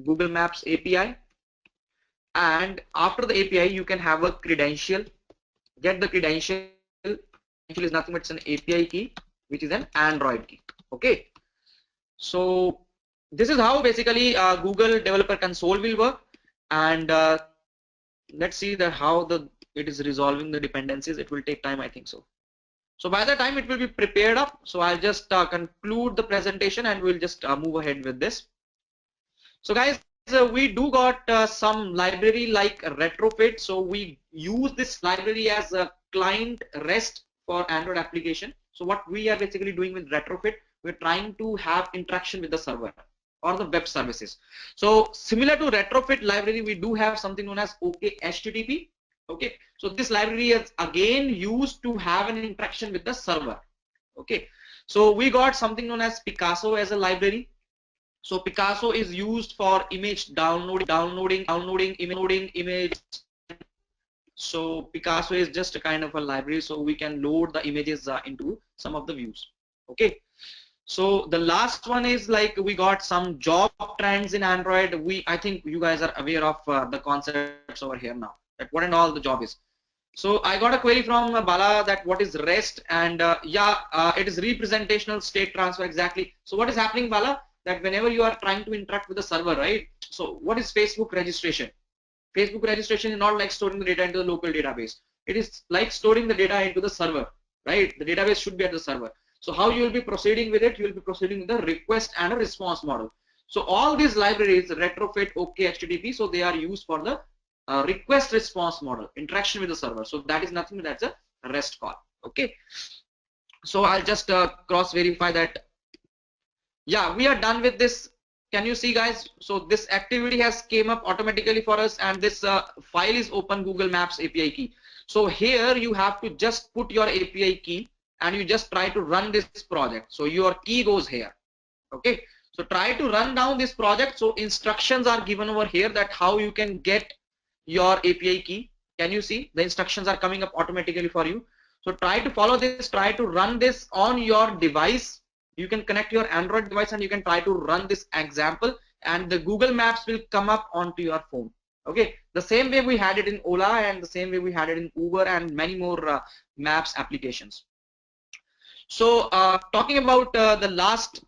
Speaker 1: Google Maps API, and after the API you can have a credential. Get the credential. Credential is nothing but it's an API key, which is an Android key. Okay, so this is how basically Google Developer Console will work, and let's see that how it is resolving the dependencies. It will take time, I think so. So by the time it will be prepared up, so I'll just conclude the presentation and we'll just move ahead with this. So guys, we do got some library like retrofit. So we use this library as a client REST for Android application. So what we are basically doing with retrofit, we're trying to have interaction with the server or the web services. So similar to retrofit library, we do have something known as OK HTTP. Okay, so this library is again used to have an interaction with the server. Okay, so we got something known as Picasso as a library. So Picasso is used for image downloading image. So Picasso is just a kind of a library, so we can load the images into some of the views. Okay, so the last one is like we got some job trends in Android. I think you guys are aware of the concepts over here now, that what and all the job is. So I got a query from Bala that what is REST, and it is representational state transfer exactly. So what is happening, Bala, that whenever you are trying to interact with the server, right? So what is Facebook registration? Facebook registration is not like storing the data into the local database. It is like storing the data into the server, right? The database should be at the server. So how you will be proceeding with it? You will be proceeding with the request and a response model. So all these libraries, retrofit, OK, HTTP, so they are used for the request response model, interaction with the server. So that is nothing, that's a REST call. Okay, so I'll just cross verify that. Yeah, we are done with this. Can you see, guys? So this activity has came up automatically for us, and this file is open Google Maps API key. So here you have to just put your API key and you just try to run this project. So your key goes here. Okay, so try to run down this project. So instructions are given over here that how you can get your API key. Can you see the instructions are coming up automatically for you? So try to follow this, try to run this on your device. You can connect your Android device and you can try to run this example, and the Google Maps will come up onto your phone. Okay, the same way we had it in Ola, and the same way we had it in Uber and many more maps applications. So talking about the last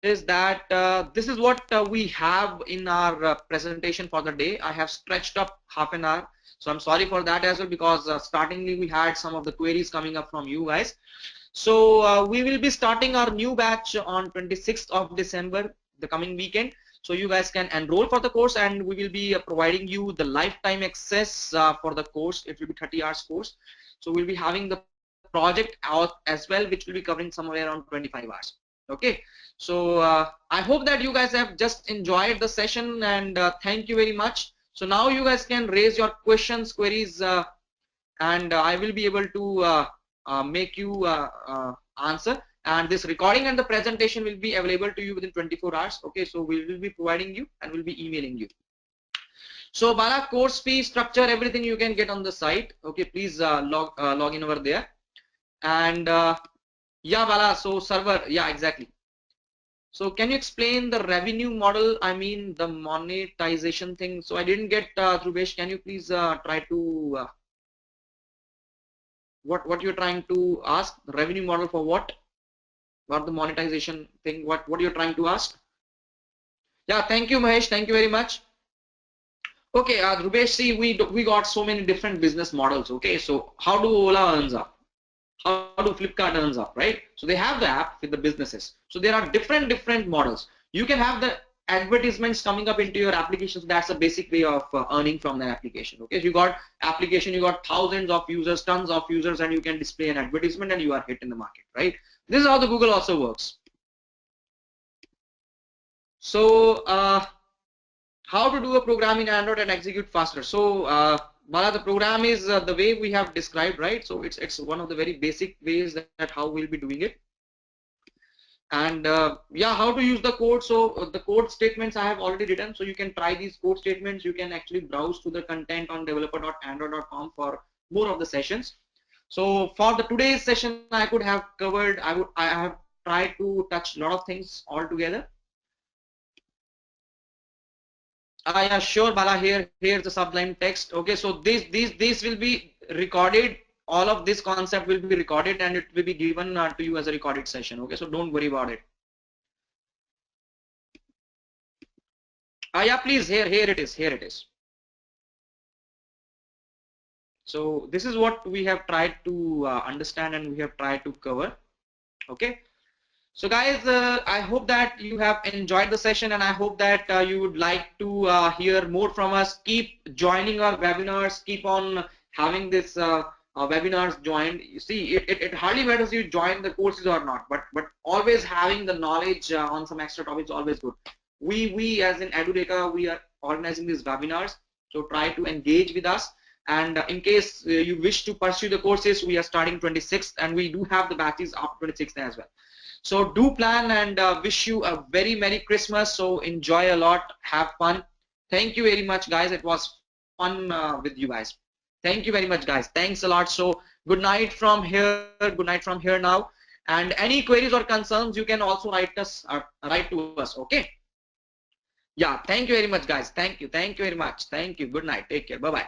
Speaker 1: is that this is what we have in our presentation for the day. I have stretched up half an hour, so I'm sorry for that as well, because startingly we had some of the queries coming up from you guys. So we will be starting our new batch on 26th of December, the coming weekend. So you guys can enroll for the course, and we will be providing you the lifetime access for the course. It will be 30 hours course. So we'll be having the project out as well, which will be covering somewhere around 25 hours. Okay, so I hope that you guys have just enjoyed the session, and thank you very much. So now you guys can raise your questions, queries, and I will be able to make you answer. And this recording and the presentation will be available to you within 24 hours. Okay, so we will be providing you and we'll be emailing you. So Bala, course fee structure, everything you can get on the site. Okay, please log in over there. And yeah, Bala, so server, yeah, exactly. So can you explain the revenue model? I mean the monetization thing. So I didn't get Dhruvesh. Can you please try to what you're trying to ask? The revenue model for what? What the monetization thing? What you're trying to ask? Yeah, thank you, Mahesh. Thank you very much. Okay, Dhruvesh, see, we got so many different business models. Okay, so how do Ola earns up? How do Flipkart earns up, right? So they have the app with the businesses. So there are different models. You can have the advertisements coming up into your applications. That's a basic way of earning from that application. Okay, so you got application, you got thousands of users, tons of users, and you can display an advertisement and you are hit in the market, right? This is how the Google also works. So how to do a program in Android and execute faster. So Bala, the program is the way we have described, right? So it's one of the very basic ways that how we'll be doing it. And yeah, how to use the code. So the code statements I have already written, so you can try these code statements. You can actually browse to the content on developer.android.com for more of the sessions. So for the today's session, I could have covered, I have tried to touch a lot of things all together. Yeah, sure, Bala. Here's the sublime text. Okay, so this will be recorded. All of this concept will be recorded and it will be given to you as a recorded session. Okay, so don't worry about it. Yeah, please. Here it is. Here it is. So this is what we have tried to understand and we have tried to cover. Okay. So guys, I hope that you have enjoyed the session and I hope that you would like to hear more from us. Keep joining our webinars, keep on having this webinars joined. You see, it hardly matters you join the courses or not, but always having the knowledge on some extra topics is always good. We as in Edureka, we are organizing these webinars, so try to engage with us. And in case you wish to pursue the courses, we are starting 26th and we do have the batches after 26th as well. So do plan and wish you a very Merry Christmas. So enjoy a lot, have fun. Thank you very much, guys. It was fun with you guys. Thank you very much, guys. Thanks a lot. So good night from here. Good night from here now. And any queries or concerns, you can also write to us. Okay. Yeah. Thank you very much, guys. Thank you. Thank you very much. Thank you. Good night. Take care. Bye bye.